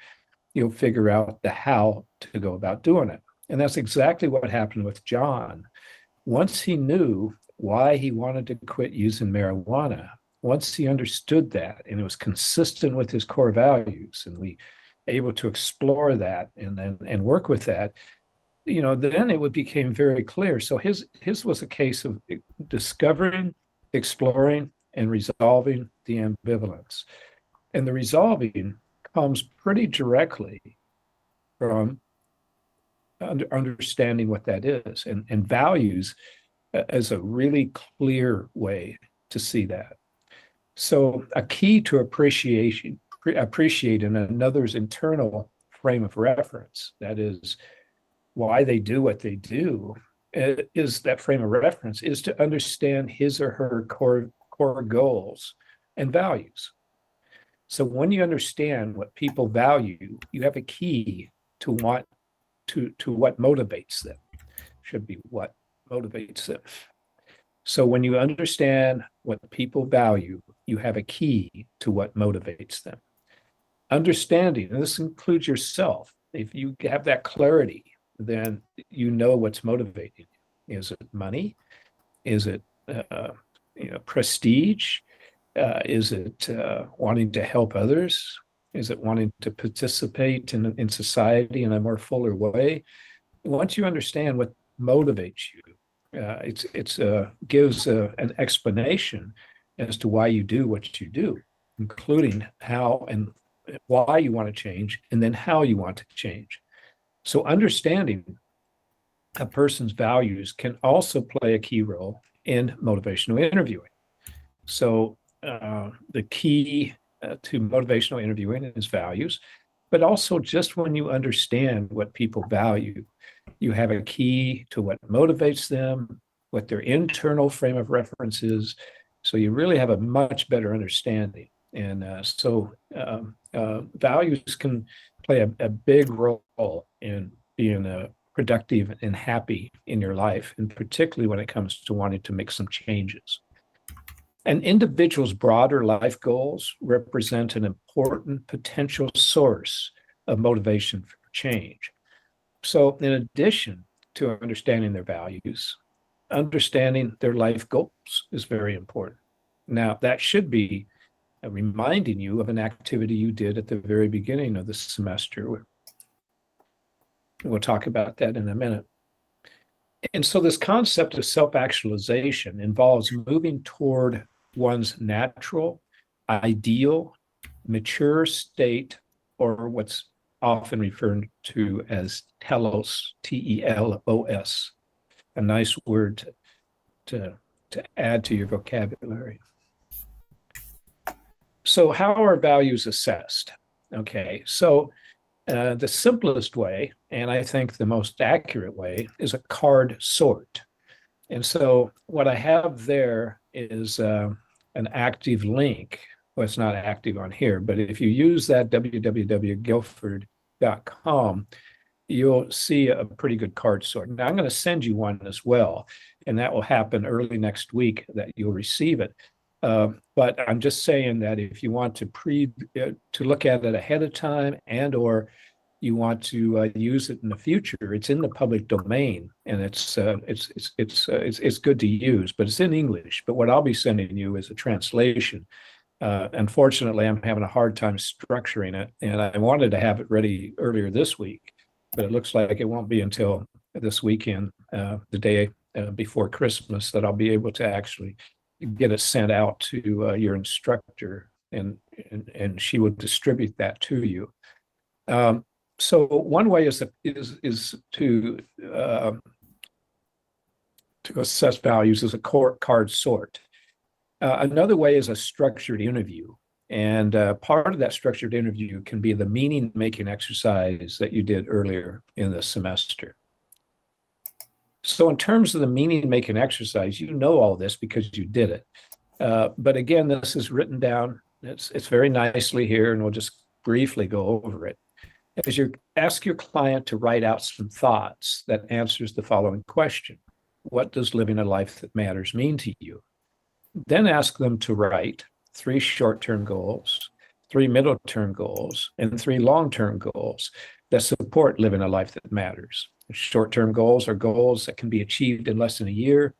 you'll figure out the how to go about doing it. And that's exactly what happened with John. Once he knew why he wanted to quit using marijuana, once he understood that and it was consistent with his core values, and we able to explore that and work with that, then it became very clear. So his was a case of discovering, exploring, and resolving the ambivalence. And the resolving comes pretty directly from understanding what that is, and values as a really clear way to see that. So a key to appreciating another's internal frame of reference, that is why they do what they do, is that frame of reference is to understand his or her core goals and values. So when you understand what people value, you have a key to what motivates them. Should be what motivates them. So when you understand what people value, you have a key to what motivates them. Understanding, and this includes yourself, if you have that clarity, then you know what's motivating you. Is it money? Is it prestige? Is it wanting to help others? Is it wanting to participate in society in a more fuller way? Once you understand what motivates you, it gives an explanation as to why you do what you do, including how and why you want to change, and then how you want to change. So understanding a person's values can also play a key role in motivational interviewing. So the key to motivational interviewing is values, but also just when you understand what people value, you have a key to what motivates them, what their internal frame of reference is. So you really have a much better understanding. And values can play a big role in being productive and happy in your life, and particularly when it comes to wanting to make some changes. An individual's broader life goals represent an important potential source of motivation for change. So in addition to understanding their values, understanding their life goals is very important. Now, that should be reminding you of an activity you did at the very beginning of the semester. We'll talk about that in a minute. And so this concept of self-actualization involves moving toward one's natural, ideal, mature state, or what's often referred to as telos, T-E-L-O-S, a nice word to add to your vocabulary. So how are values assessed? Okay, so the simplest way, and I think the most accurate way, is a card sort. And so what I have there is an active link. Well, it's not active on here, but if you use that www.guilford.com, you'll see a pretty good card sort. Now I'm going to send you one as well, and that will happen early next week that you'll receive it. But I'm just saying that if you want to look at it ahead of time and or you want to use it in the future, it's in the public domain, and it's good to use, but it's in English. But what I'll be sending you is a translation. Unfortunately, I'm having a hard time structuring it, and I wanted to have it ready earlier this week, but it looks like it won't be until this weekend, the day before Christmas, that I'll be able to actually get it sent out to your instructor, and she will distribute that to you. So one way is to assess values as a card sort. Another way is a structured interview. And part of that structured interview can be the meaning-making exercise that you did earlier in the semester. So in terms of the meaning-making exercise, you know all this because you did it. But again, this is written down. It's very nicely here, and we'll just briefly go over it. As you ask your client to write out some thoughts that answers the following question: what does living a life that matters mean to you? Then ask them to write 3 short-term goals, 3 middle-term goals, and 3 long-term goals that support living a life that matters. Short-term goals are goals that can be achieved in less than a year.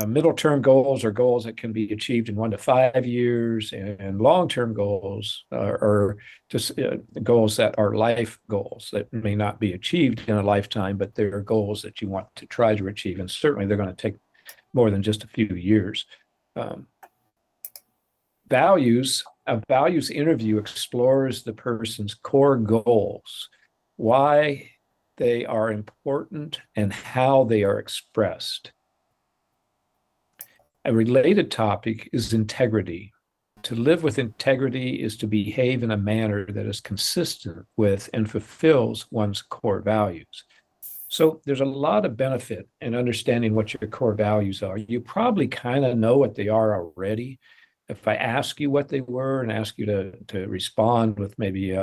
Middle-term goals are goals that can be achieved in 1 to 5 years, and long-term goals are just goals that are life goals that may not be achieved in a lifetime, but they're goals that you want to try to achieve, and certainly they're going to take more than just a few years. A values interview explores the person's core goals, why they are important, and how they are expressed. A related topic is integrity. To live with integrity is to behave in a manner that is consistent with and fulfills one's core values. So there's a lot of benefit in understanding what your core values are. You probably kind of know what they are already. If I ask you what they were and ask you to respond with maybe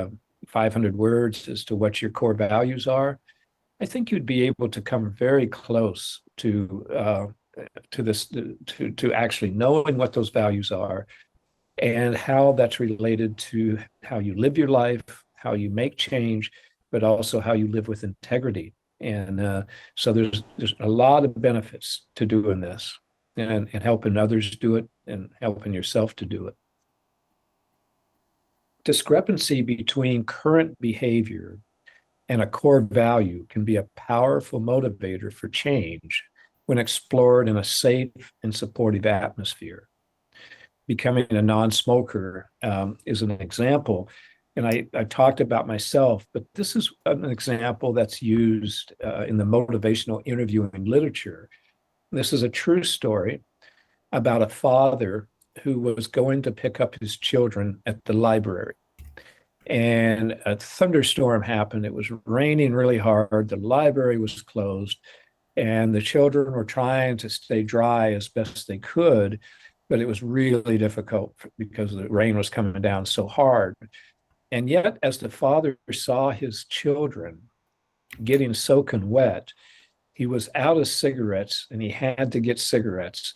500 words as to what your core values are, I think you'd be able to come very close to actually knowing what those values are and how that's related to how you live your life, how you make change, but also how you live with integrity. And so there's a lot of benefits to doing this, and helping others do it and helping yourself to do it. Discrepancy between current behavior and a core value can be a powerful motivator for change when explored in a safe and supportive atmosphere. Becoming a non-smoker is an example. And I talked about myself, but this is an example that's used in the motivational interviewing literature. This is a true story about a father who was going to pick up his children at the library. And a thunderstorm happened. It was raining really hard. The library was closed, and the children were trying to stay dry as best they could, but it was really difficult because the rain was coming down so hard. And yet, as the father saw his children getting soaking wet, he was out of cigarettes and he had to get cigarettes.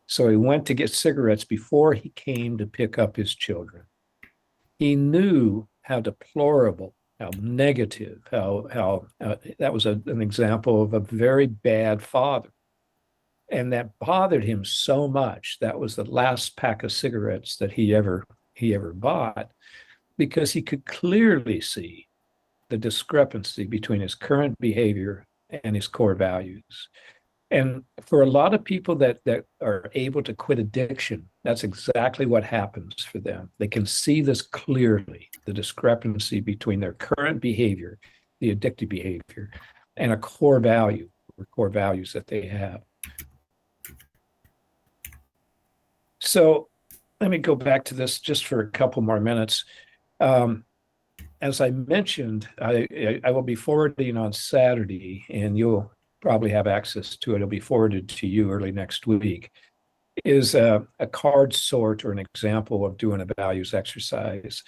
So he went to get cigarettes before he came to pick up his children. He knew how deplorable, how negative, how that was an example of a very bad father. And that bothered him so much. That was the last pack of cigarettes that he ever bought, because he could clearly see the discrepancy between his current behavior and his core values. And for a lot of people that are able to quit addiction, that's exactly what happens for them. They can see this clearly, the discrepancy between their current behavior, the addictive behavior, and a core value or core values that they have. So let me go back to this just for a couple more minutes. As I mentioned, I will be forwarding on Saturday, and you'll probably have access to it. It'll be forwarded to you early next week. Is a card sort or an example of doing a values exercise.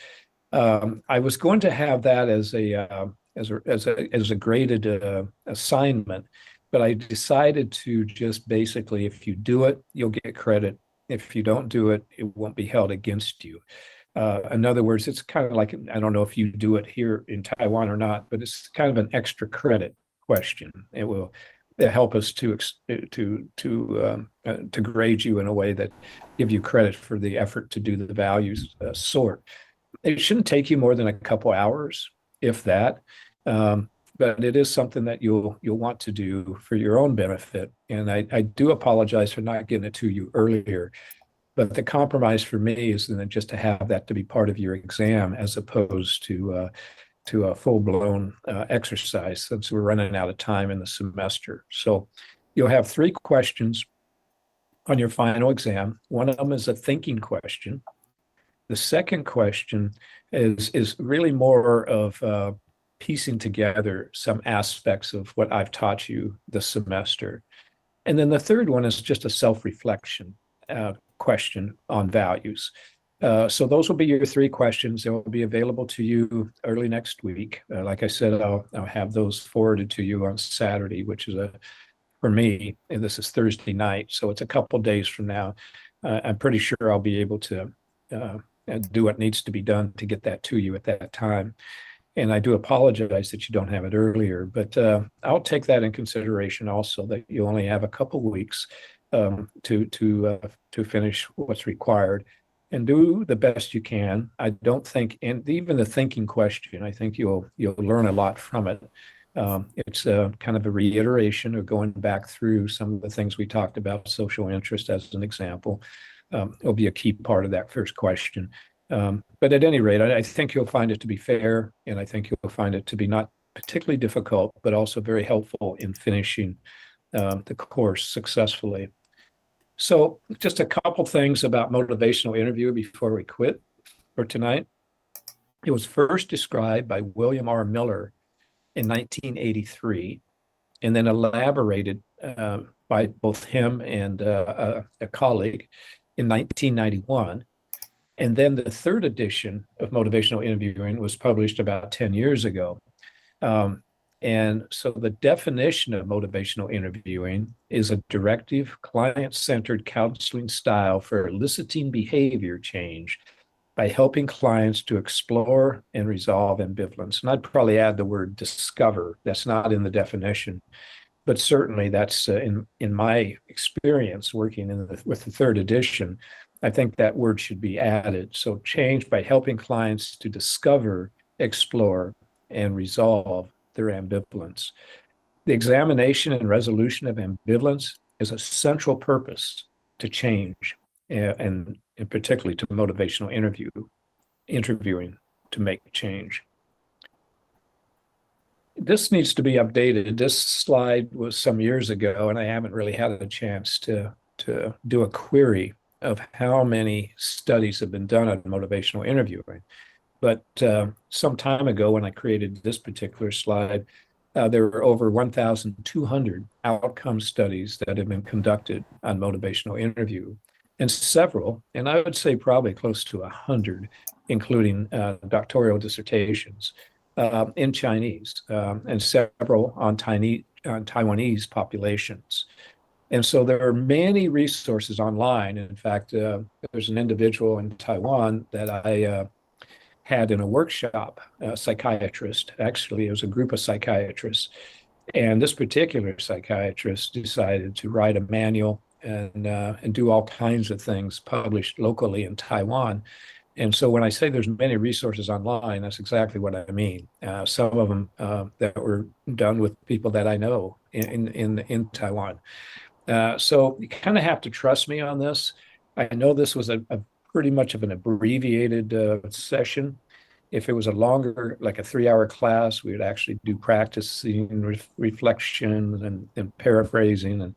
I was going to have that as a graded assignment, but I decided to just basically, if you do it, you'll get credit. If you don't do it, it won't be held against you. In other words, it's kind of like, I don't know if you do it here in Taiwan or not, but it's kind of an extra credit question. It will help us to grade you in a way that give you credit for the effort to do the values sort. It shouldn't take you more than a couple hours, if that. But it is something that you'll want to do for your own benefit. And I do apologize for not getting it to you earlier. But the compromise for me is then just to have that to be part of your exam as opposed to a full-blown exercise, since we're running out of time in the semester. So you'll have 3 questions on your final exam. One of them is a thinking question. The second question is really more of piecing together some aspects of what I've taught you this semester. And then the third one is just a self-reflection question on values. So those will be your 3 questions. They will be available to you early next week. Like I said, I'll have those forwarded to you on Saturday, which is for me, and this is Thursday night, so it's a couple days from now. I'm pretty sure I'll be able to do what needs to be done to get that to you at that time. And I do apologize that you don't have it earlier, but I'll take that in consideration also, that you only have a couple weeks to finish what's required, and do the best you can. I don't think, and even the thinking question, I think you'll learn a lot from it. It's kind of a reiteration of going back through some of the things we talked about, social interest as an example. It'll be a key part of that first question. But at any rate, I think you'll find it to be fair, and I think you'll find it to be not particularly difficult, but also very helpful in finishing the course successfully. So just a couple things about motivational interview before we quit for tonight. It was first described by William R. Miller in 1983, and then elaborated by both him and a colleague in 1991. And then the 3rd edition of motivational interviewing was published about 10 years ago. And so the definition of motivational interviewing is a directive, client-centered counseling style for eliciting behavior change by helping clients to explore and resolve ambivalence. And I'd probably add the word discover. That's not in the definition, but certainly that's in my experience working with the 3rd edition. I think that word should be added. So change by helping clients to discover, explore, and resolve their ambivalence. The examination and resolution of ambivalence is a central purpose to change, and particularly to motivational interviewing to make change. This needs to be updated. This slide was some years ago, and I haven't really had a chance to do a query of how many studies have been done on motivational interviewing. But some time ago, when I created this particular slide, there were over 1,200 outcome studies that have been conducted on motivational interview, and several, and I would say probably close to 100, including doctoral dissertations in Chinese, and several on Taiwanese populations. And so there are many resources online. In fact, there's an individual in Taiwan that I had in a workshop, a psychiatrist. Actually, it was a group of psychiatrists. And this particular psychiatrist decided to write a manual and do all kinds of things published locally in Taiwan. And so when I say there's many resources online, that's exactly what I mean. Some of them that were done with people that I know in Taiwan. So you kind of have to trust me on this. I know this was a pretty much of an abbreviated session. If it was a longer, like a 3-hour class, we would actually do practicing, reflection, and paraphrasing,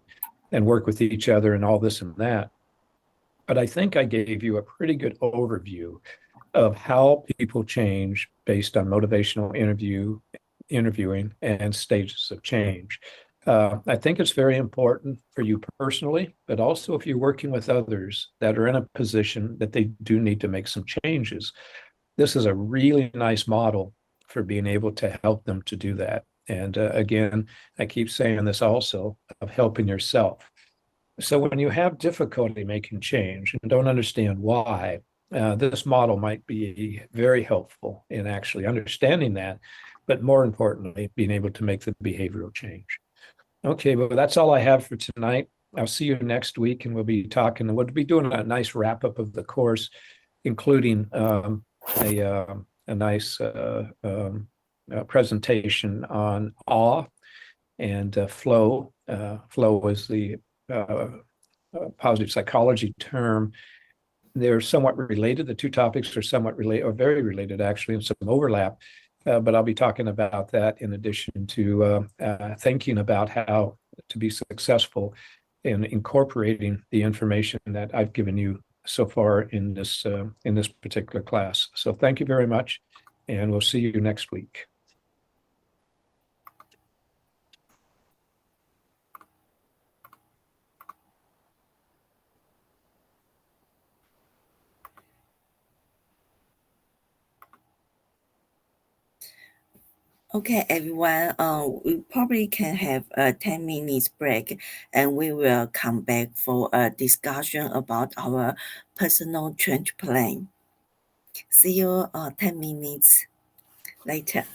and work with each other and all this and that. But I think I gave you a pretty good overview of how people change based on motivational interviewing and stages of change. I think it's very important for you personally, but also if you're working with others that are in a position that they do need to make some changes. This is a really nice model for being able to help them to do that. And again, I keep saying this also, of helping yourself. So when you have difficulty making change and don't understand why, this model might be very helpful in actually understanding that, but more importantly, being able to make the behavioral change. Okay, well, that's all I have for tonight. I'll see you next week, and we'll be doing a nice wrap up of the course, including a nice presentation on awe and flow. Flow is the positive psychology term. They're somewhat related. The two topics are somewhat related, or very related, actually, and some overlap. But I'll be talking about that in addition to thinking about how to be successful in incorporating the information that I've given you so far in this particular class. So thank you very much, and we'll see you next week. Okay, everyone, we probably can have a 10 minutes break, and we will come back for a discussion about our personal change plan. See you 10 minutes later.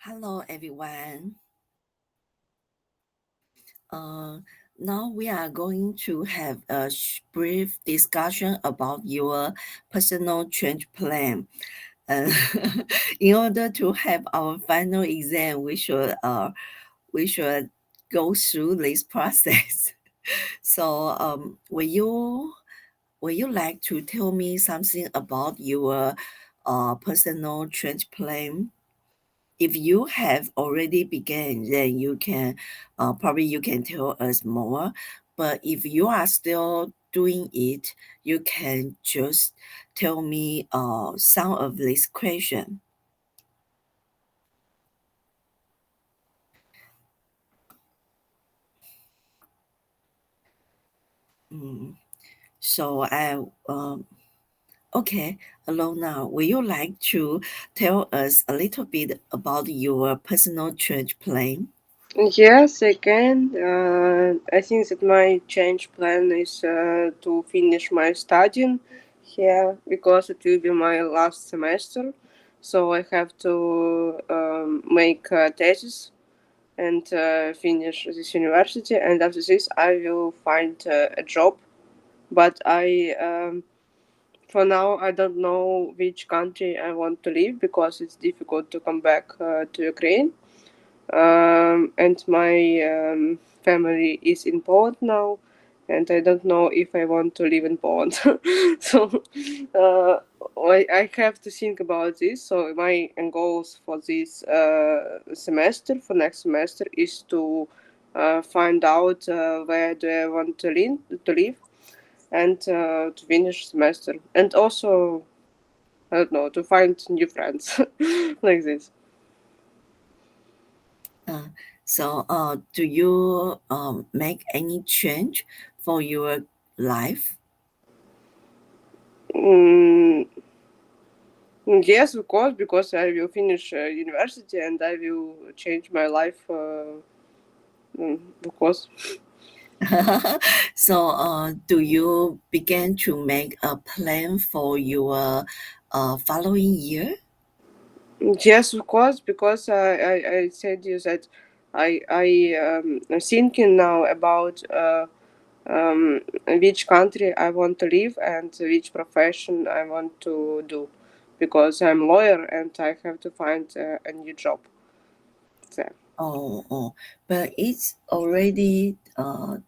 Hello, everyone. Uh, Now we are going to have a brief discussion about your personal change plan. Uh, in order to have our final exam, we should go through this process. So, would you like to tell me something about your personal change plan? If you have already begun, then you can probably you can tell us more. But if you are still doing it, you can just tell me some of this question. Mm. So okay, Alona, would you like to tell us a little bit about your personal change plan? Yes, I can. I think that my change plan is to finish my studying here because it will be my last semester. So I have to make a thesis and finish this university. And after this, I will find a job. But for now, I don't know which country I want to live because it's difficult to come back to Ukraine. And my family is in Poland now, and I don't know if I want to live in Poland. So I have to think about this. So my goals for this semester, for next semester, is to find out where do I want to live, and to finish semester, and also I don't know, to find new friends like this. Uh, so, do you make any change for your life? Mm, yes, of course, because I will finish university and I will change my life. Of course. So, do you begin to make a plan for your following year? Yes, of course, because I said you that I'm thinking now about which country I want to live and which profession I want to do, because I'm lawyer and I have to find a new job there. Oh, but it's already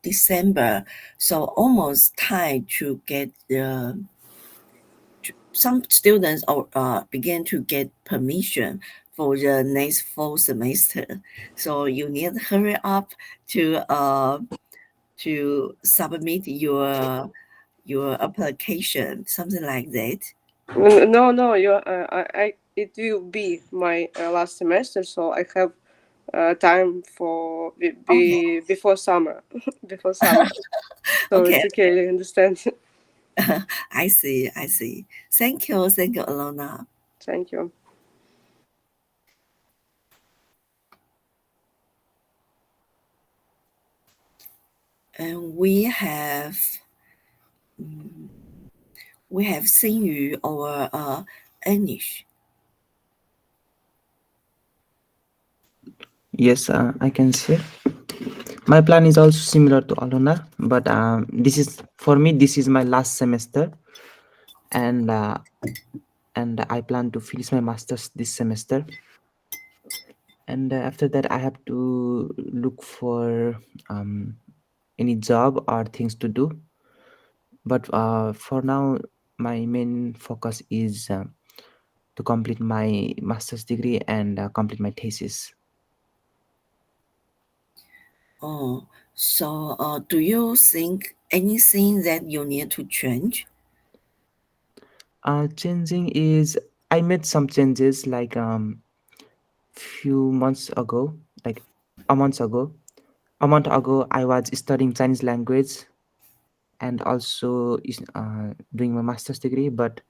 December, so almost time to get some students begin to get permission for the next fall semester. So you need to hurry up to submit your application, something like that. No, no, it will be my last semester, so I have time for Okay. before summer, before summer. So Okay. it's okay, I understand. I see. Thank you, Alona. Thank you. And mm, we have Xinyu or Anish. Yes, I can share. My plan is also similar to Alona, but this is for me. This is my last semester, and I plan to finish my masters this semester. And after that, I have to look for um, any job or things to do. But for now, my main focus is to complete my master's degree and complete my thesis. Oh, so do you think anything that you need to change? Changing is I made some changes like few months ago, like a month ago. A month ago, I was studying Chinese language and also doing my master's degree. But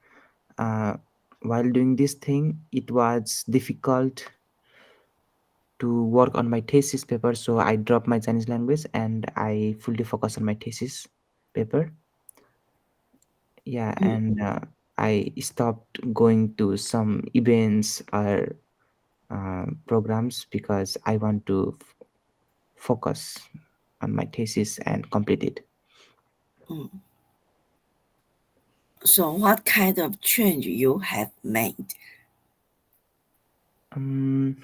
uh, while doing this thing, it was difficult to work on my thesis paper. So I dropped my Chinese language and I fully focused on my thesis paper. Yeah, Mm. and I stopped going to some events or programs because I want to focus on my thesis and complete it. Mm. So what kind of change you have made? Um,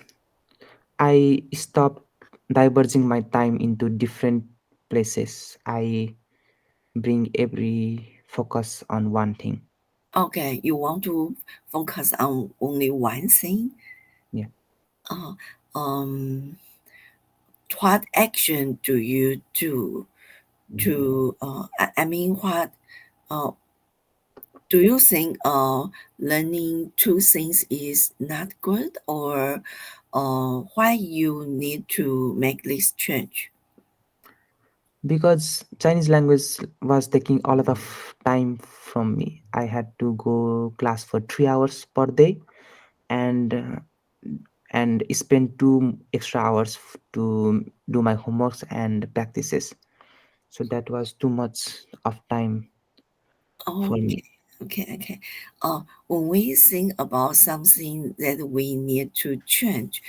I stopped diverging my time into different places. I bring every focus on one thing. Okay, you want to focus on only one thing? Yeah. Uh, um, what action do you do to, I mean, what, uh, do you think learning two things is not good, or why you need to make this change? Because Chinese language was taking a lot of time from me. I had to go class for 3 hours per day and spend 2 extra hours to do my homeworks and practices. So that was too much of time for me. Okay, okay. When we think about something that we need to change,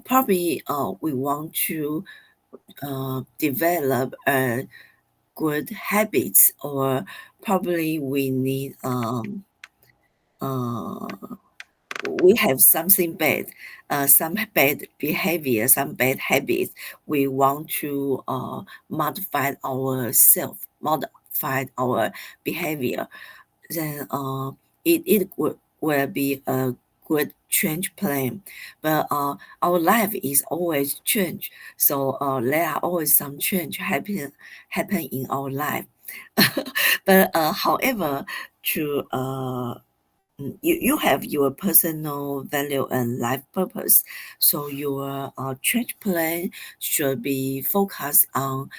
probably we want to develop a good habits, or probably we need uh, we have something bad, some bad behavior, some bad habits. We want to modify ourselves, modify our behavior. Then it will be a good change plan. But our life is always change. So there are always some change happen in our life. But however, to you have your personal value and life purpose. So your change plan should be focused on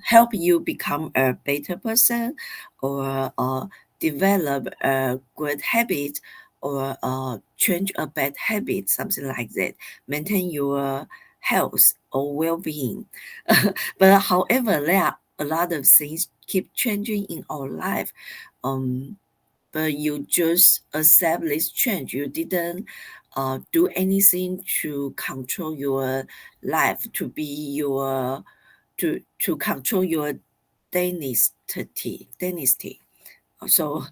help you become a better person, or develop a good habit, or change a bad habit, something like that. Maintain your health or well-being. But however, there are a lot of things keep changing in our life. Um, but you just accept this change. You didn't do anything to control your life, to be your to control your dynasty. So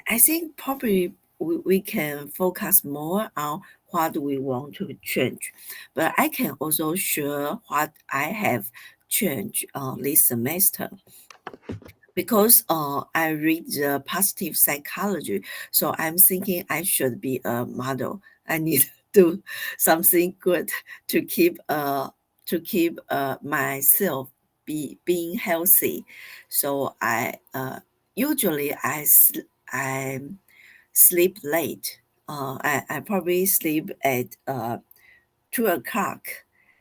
I think probably we can focus more on what we want to change. But I can also share what I have changed this semester, because I read the positive psychology, so I'm thinking I should be a model. I need to do something good to keep myself being healthy. So usually I sleep late. I probably sleep at 2 o'clock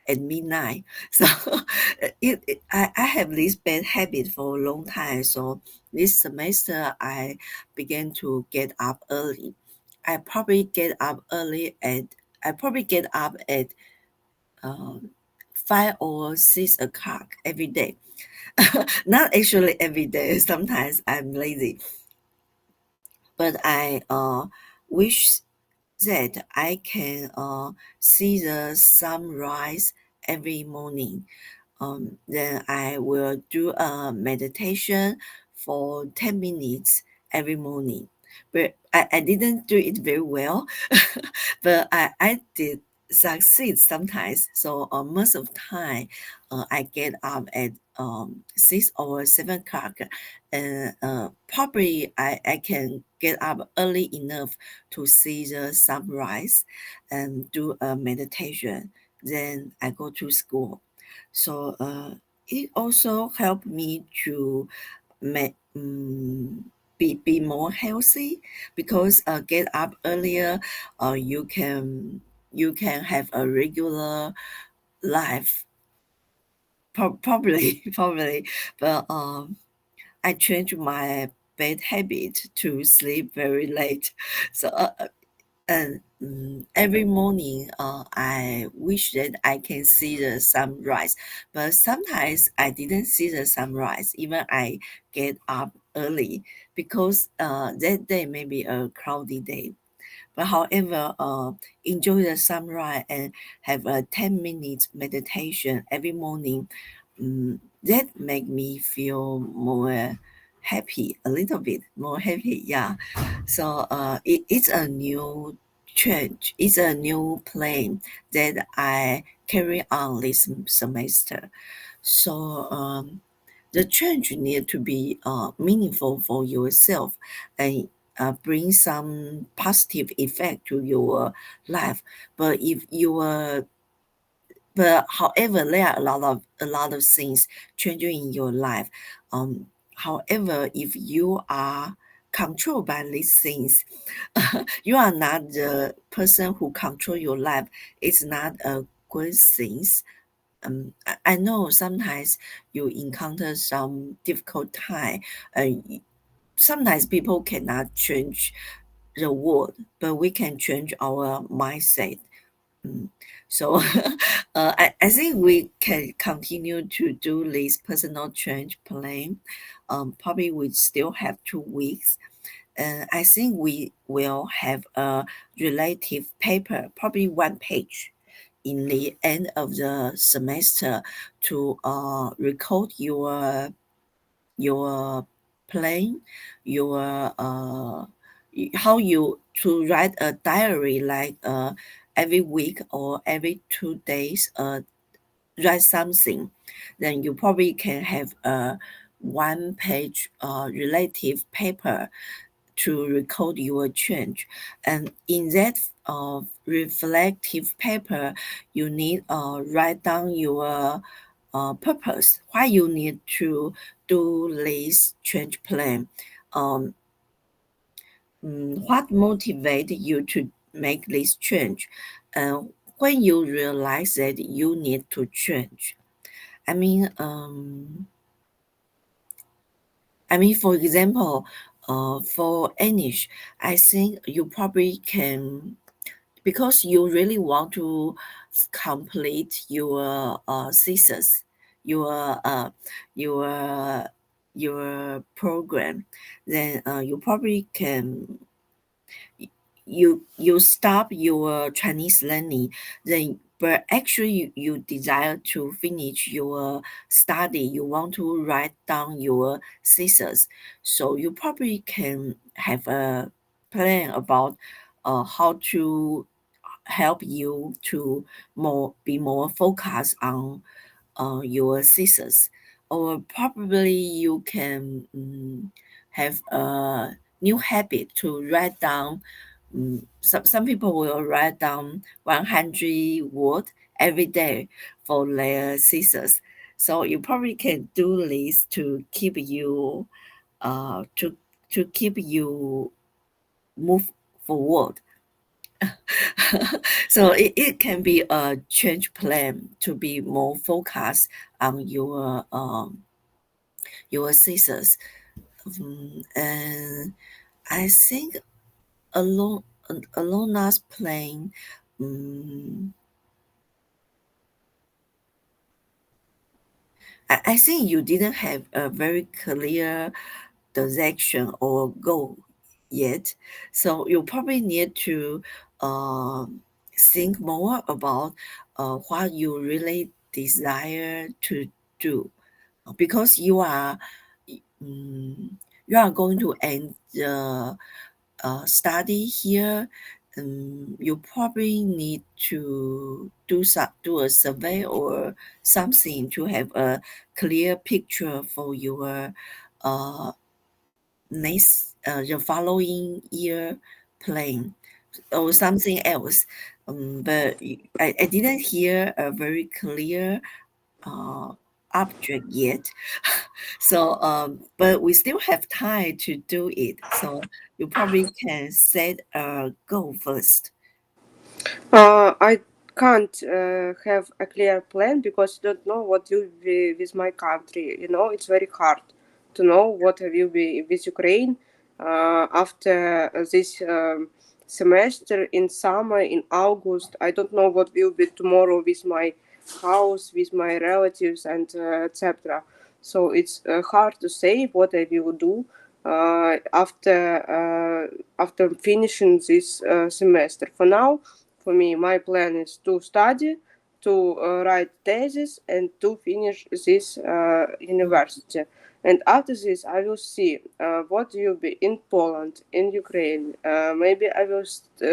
at midnight. So I have this bad habit for a long time. So this semester I began to get up early. I probably get up early at I probably get up at um, 5 or 6 o'clock every day. Not actually every day. Sometimes I'm lazy, but I wish that I can see the sunrise every morning. Then I will do a meditation for 10 minutes every morning. But I didn't do it very well, but I did succeed sometimes. So most of the time, I get up at 6 or 7 o'clock, and probably I can get up early enough to see the sunrise and do a meditation. Then I go to school. So it also helped me to make be more healthy, because get up earlier, you can have a regular life. Probably probably, but I changed my bad habit to sleep very late. So and every morning, I wish that I can see the sunrise, but sometimes I didn't see the sunrise. Even I get up early, because that day may be a cloudy day. But however, enjoy the sunrise and have a 10 minutes meditation every morning. That make me feel more happy, a little bit more happy. Yeah. So it's a new change. It's a new plan that I carry on this semester. So the change need to be meaningful for yourself and bring some positive effect to your life. But if you are but however, there are a lot of things changing in your life. However, if you are controlled by these things, you are not the person who control your life. It's not a good thing. I know sometimes you encounter some difficult time. Sometimes people cannot change the world, but we can change our mindset. Mm. So I think we can continue to do this personal change plan. Probably we still have 2 weeks. I think we will have a relative paper, probably 1 page in the end of the semester to record your plan, your how you to write a diary like every week or every 2 days write something. Then you probably can have a 1 page relative paper to record your change. And in that reflective paper, you need write down your purpose, why you need to do this change plan. Um, what motivated you to make this change? When you realize that you need to change. I mean, for example, for English, I think you probably can because you really want to complete your thesis, your your program, then you probably can you stop your Chinese learning, then but actually you desire to finish your study, you want to write down your thesis, so you probably can have a plan about how to help you to be more focused on your thesis. Or probably you can have a new habit to write down. Some people will write down 100 words every day for their thesis. So you probably can do this to keep you uh, to to keep you move forward. So it can be a change plan to be more focused on your thesis. And I think alone Alona's plan. Um, I think you didn't have a very clear direction or goal yet. So you probably need to think more about what you really desire to do, because um, you are going to end the study here. You probably need to do a survey or something to have a clear picture for your uh, the following year plan or something else. But I didn't hear a very clear uh, object yet. So, but we still have time to do it. So you probably can set a goal first. I can't have a clear plan because I don't know what will be with my country. You know, it's very hard to know what will be with Ukraine after this semester in summer, in August. I don't know what will be tomorrow with my house, with my relatives, and etc. So it's hard to say what I will do after after finishing this semester. For now, for me, my plan is to study, to write thesis, and to finish this university. And after this, I will see what will be in Poland, in Ukraine. Maybe I will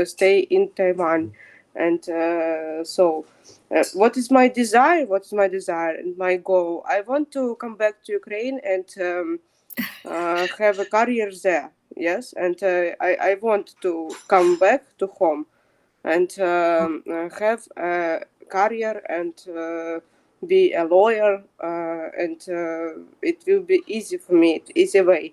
stay in Taiwan. And what is my desire? What is my desire and my goal? I want to come back to Ukraine and have a career there. Yes, and I want to come back to home and have a career and be a lawyer, and it will be easy for me, easy way.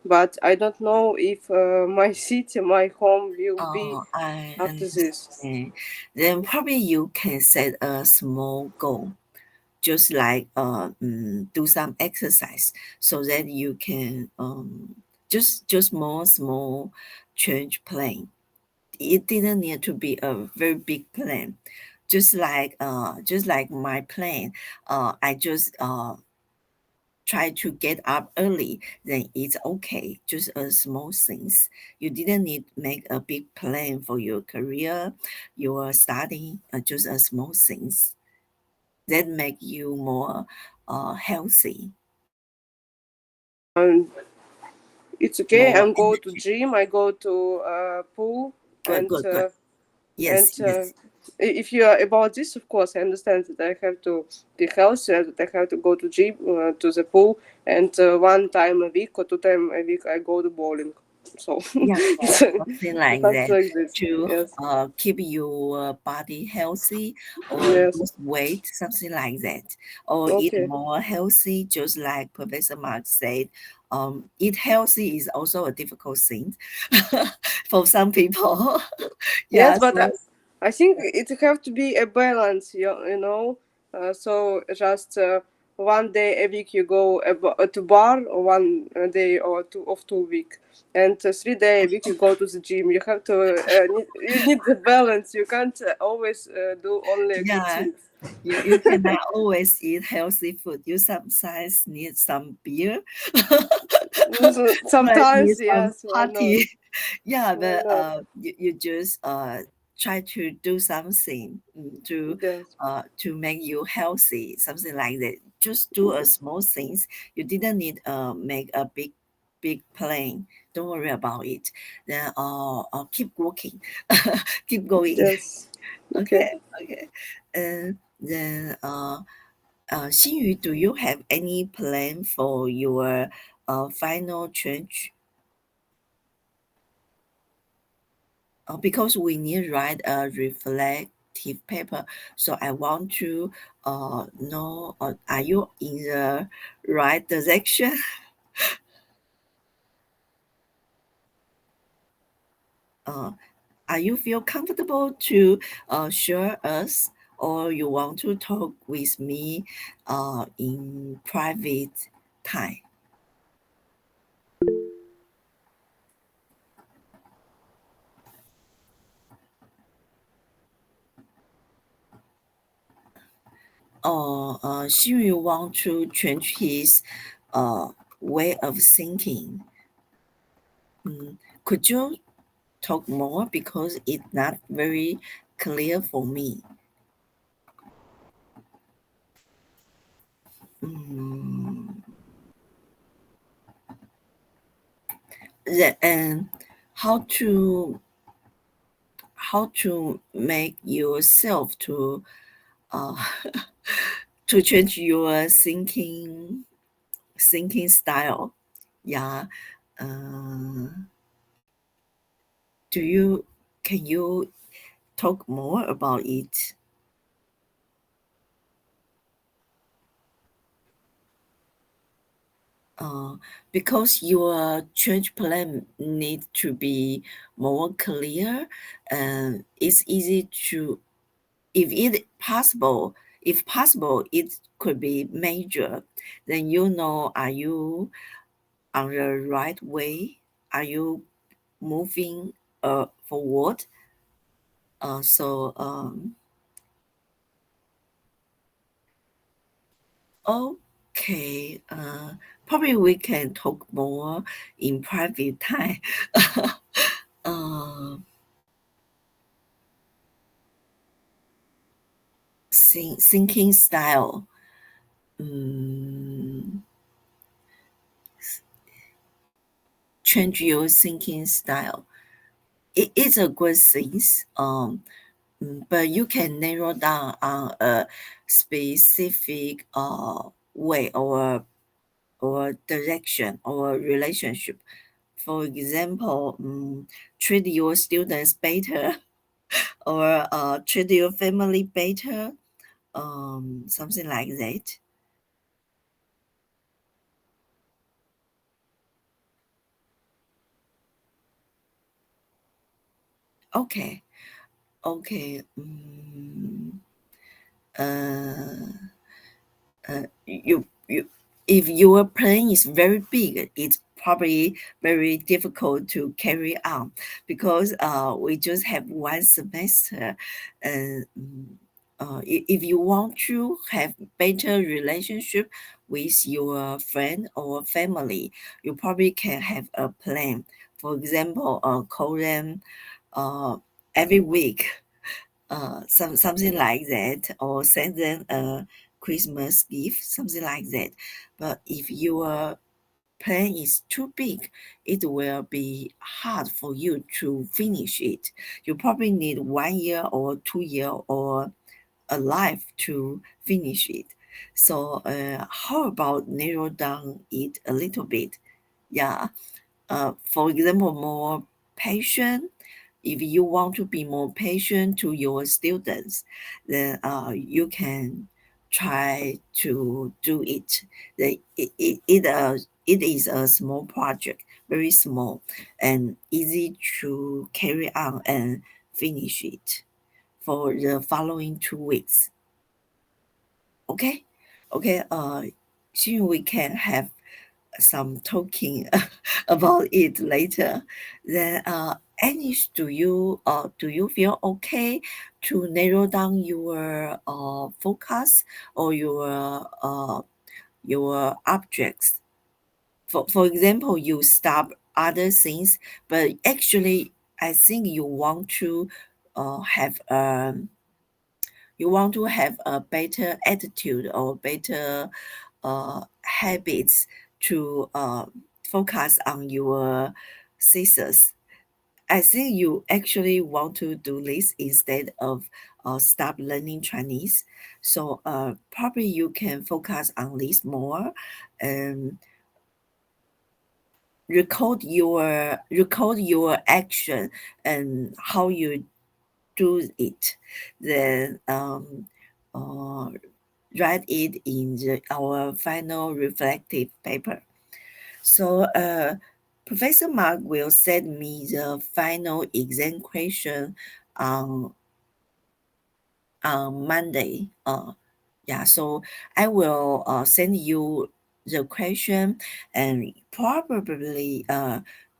But I don't know if my city, my home will be Oh, I after this. understand. Then probably you can set a small goal, just like do some exercise so that you can just more small change plan. It didn't need to be a very big plan. Just like my plan, I just try to get up early, then it's okay. Just a small things. You didn't need make a big plan for your career, your study, just a small things that make you more healthy, Um, it's okay. more I'm go to energy. gym. I go to pool, Good, good, good. and Yes, yes. if you are about this, of course, I understand that I have to be healthy, that I have to go to gym, to the pool, and one time a week or two times a week I go to bowling. So Yeah, yeah, it's something like something that like this. to Yes, keep your body healthy or yes. lose weight, something like that, or eat Okay. more healthy, just like Professor Mark said. Eat healthy is also a difficult thing for some people. Yes, Yeah, but so I think it have to be a balance, you know. So just one day a week you go to bar, or one day or two of 2 week, and 3 day a week you go to the gym. You have to you need the balance. You can't always do only good yeah, things. you cannot always eat healthy food. You sometimes need some beer. So Might need sometimes, some yes, why not? party. Yeah, Why but not? you just try to do something Yes, to make you healthy, something like that. Just do a small things. You didn't need make a big plan. Don't worry about it. Then keep working, keep going. yes. Okay. Okay, okay. And then Xinyu, do you have any plan for your final change? Because we need to write a reflective paper, so I want to know, are you in the right direction? Uh, are you feel comfortable to share us, or you want to talk with me in private time? Or Xinyu want to change his way of thinking? Could you talk more because it's not very clear for me. Mm, and how to make yourself to uh, to change your thinking style? Yeah. Uh, do you can you talk more about it? Uh, because your change plan need to be more clear, and it's easy to, if possible, it could be major. Then you know, are you on the right way? Are you moving forward? So okay, probably we can talk more in private time. thinking style. Change your thinking style. It is a good thing. But you can narrow down on a specific way or direction or relationship. For example, treat your students better or treat your family better, something like that. Okay, okay. Uh, you if your plan is very big, it's probably very difficult to carry on because we just have one semester. And if you want to have better relationship with your friend or family, you probably can have a plan. For example, call them uh, every week, something like that, or send them a Christmas gift, something like that. But if your plan is too big, it will be hard for you to finish it. You probably need 1 year or 2 year or a life to finish it. So how about narrow down it a little bit? Yeah. For example, more patient. If you want to be more patient to your students, then you can try to do it. It is a small project, very small and easy to carry on and finish it for the following 2 weeks. Okay, okay. Soon we can have some talking about it later. Then, Anish, do you feel okay to narrow down your focus or your objects? For example, you stop other things, but actually, I think have you want to have a better attitude or better habits to focus on your thesis. I think you actually want to do this instead of stop learning Chinese. So probably you can focus on this more and record your action and how you do it. Then uh, write it in our final reflective paper. So Professor Mark will send me the final exam question on Monday. Yeah, so I will send you the question, and probably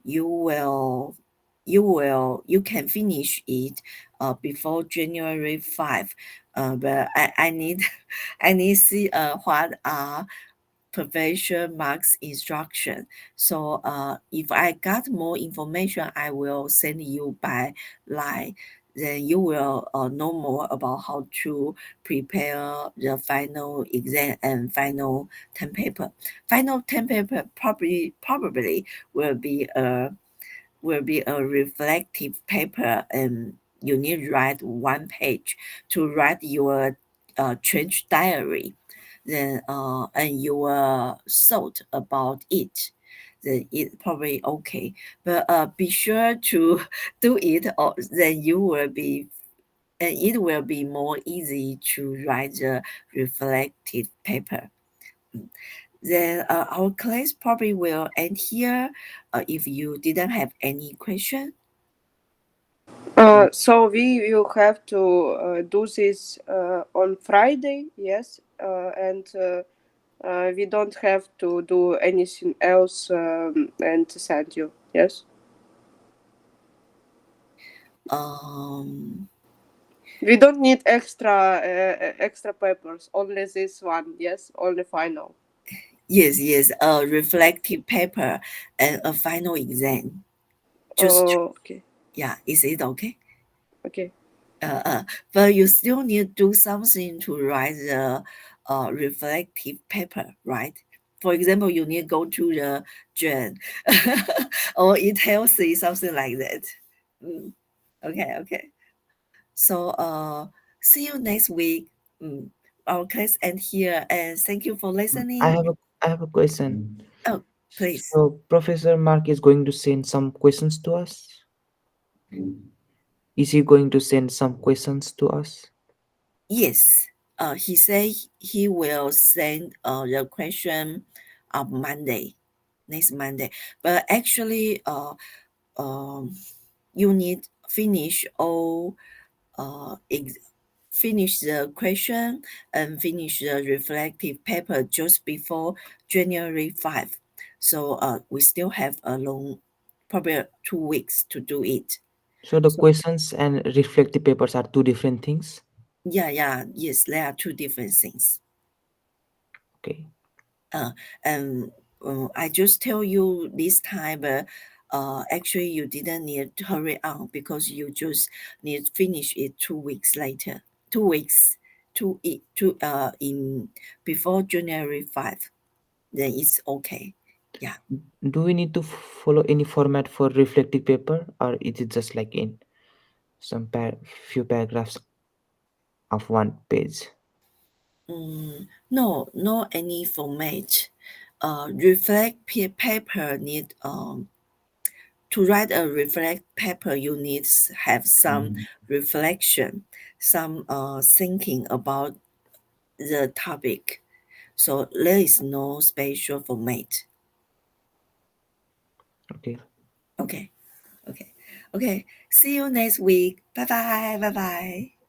you can finish it before January 5. But I need I need to see what are Professor Mark's instruction. So if I got more information, I will send you by line. Then you will know more about how to prepare the final exam and final term paper. Final term paper probably will be a reflective paper, and you need to write 1 page to write your change diary, then and your thought about it, then it probably okay. But be sure to do it, or then you will be and it will be more easy to write the reflective paper. Then our class probably will end here. If you didn't have any question. So we will have to do this on Friday, yes, and we don't have to do anything else and send you, yes. Um, We don't need extra papers, only this one, yes, only final. yes, a reflective paper and a final exam. Just Oh, okay, yeah, is it okay? okay. But you still need to do something to write the reflective paper, right? For example, you need to go to the journal or it healthy, something like that. Mm. Okay. So see you next week. Mm. Our class end here, and thank you for listening. I have a question. Oh, please. So Professor Mark is going to send some questions to us. Is he going to send some questions to us? Yes. He said he will send the question on Monday, next Monday. But actually, you need finish all finish the question and finish the reflective paper just before January 5. So we still have a long, probably 2 weeks to do it. So the So questions and reflective papers are two different things. yes, there are two different things. Okay. And I just tell you this time, but actually you didn't need to hurry on because you just need to finish it 2 weeks later. 2 weeks in before January 5. Then it's okay. Yeah. Do we need to follow any format for reflective paper, or is it just like in some few paragraphs of one page? No any format. Paper need to write a reflect paper, you need have some reflection, some thinking about the topic. So there is no special format. Okay. Okay. Okay. See you next week. Bye bye. Bye bye.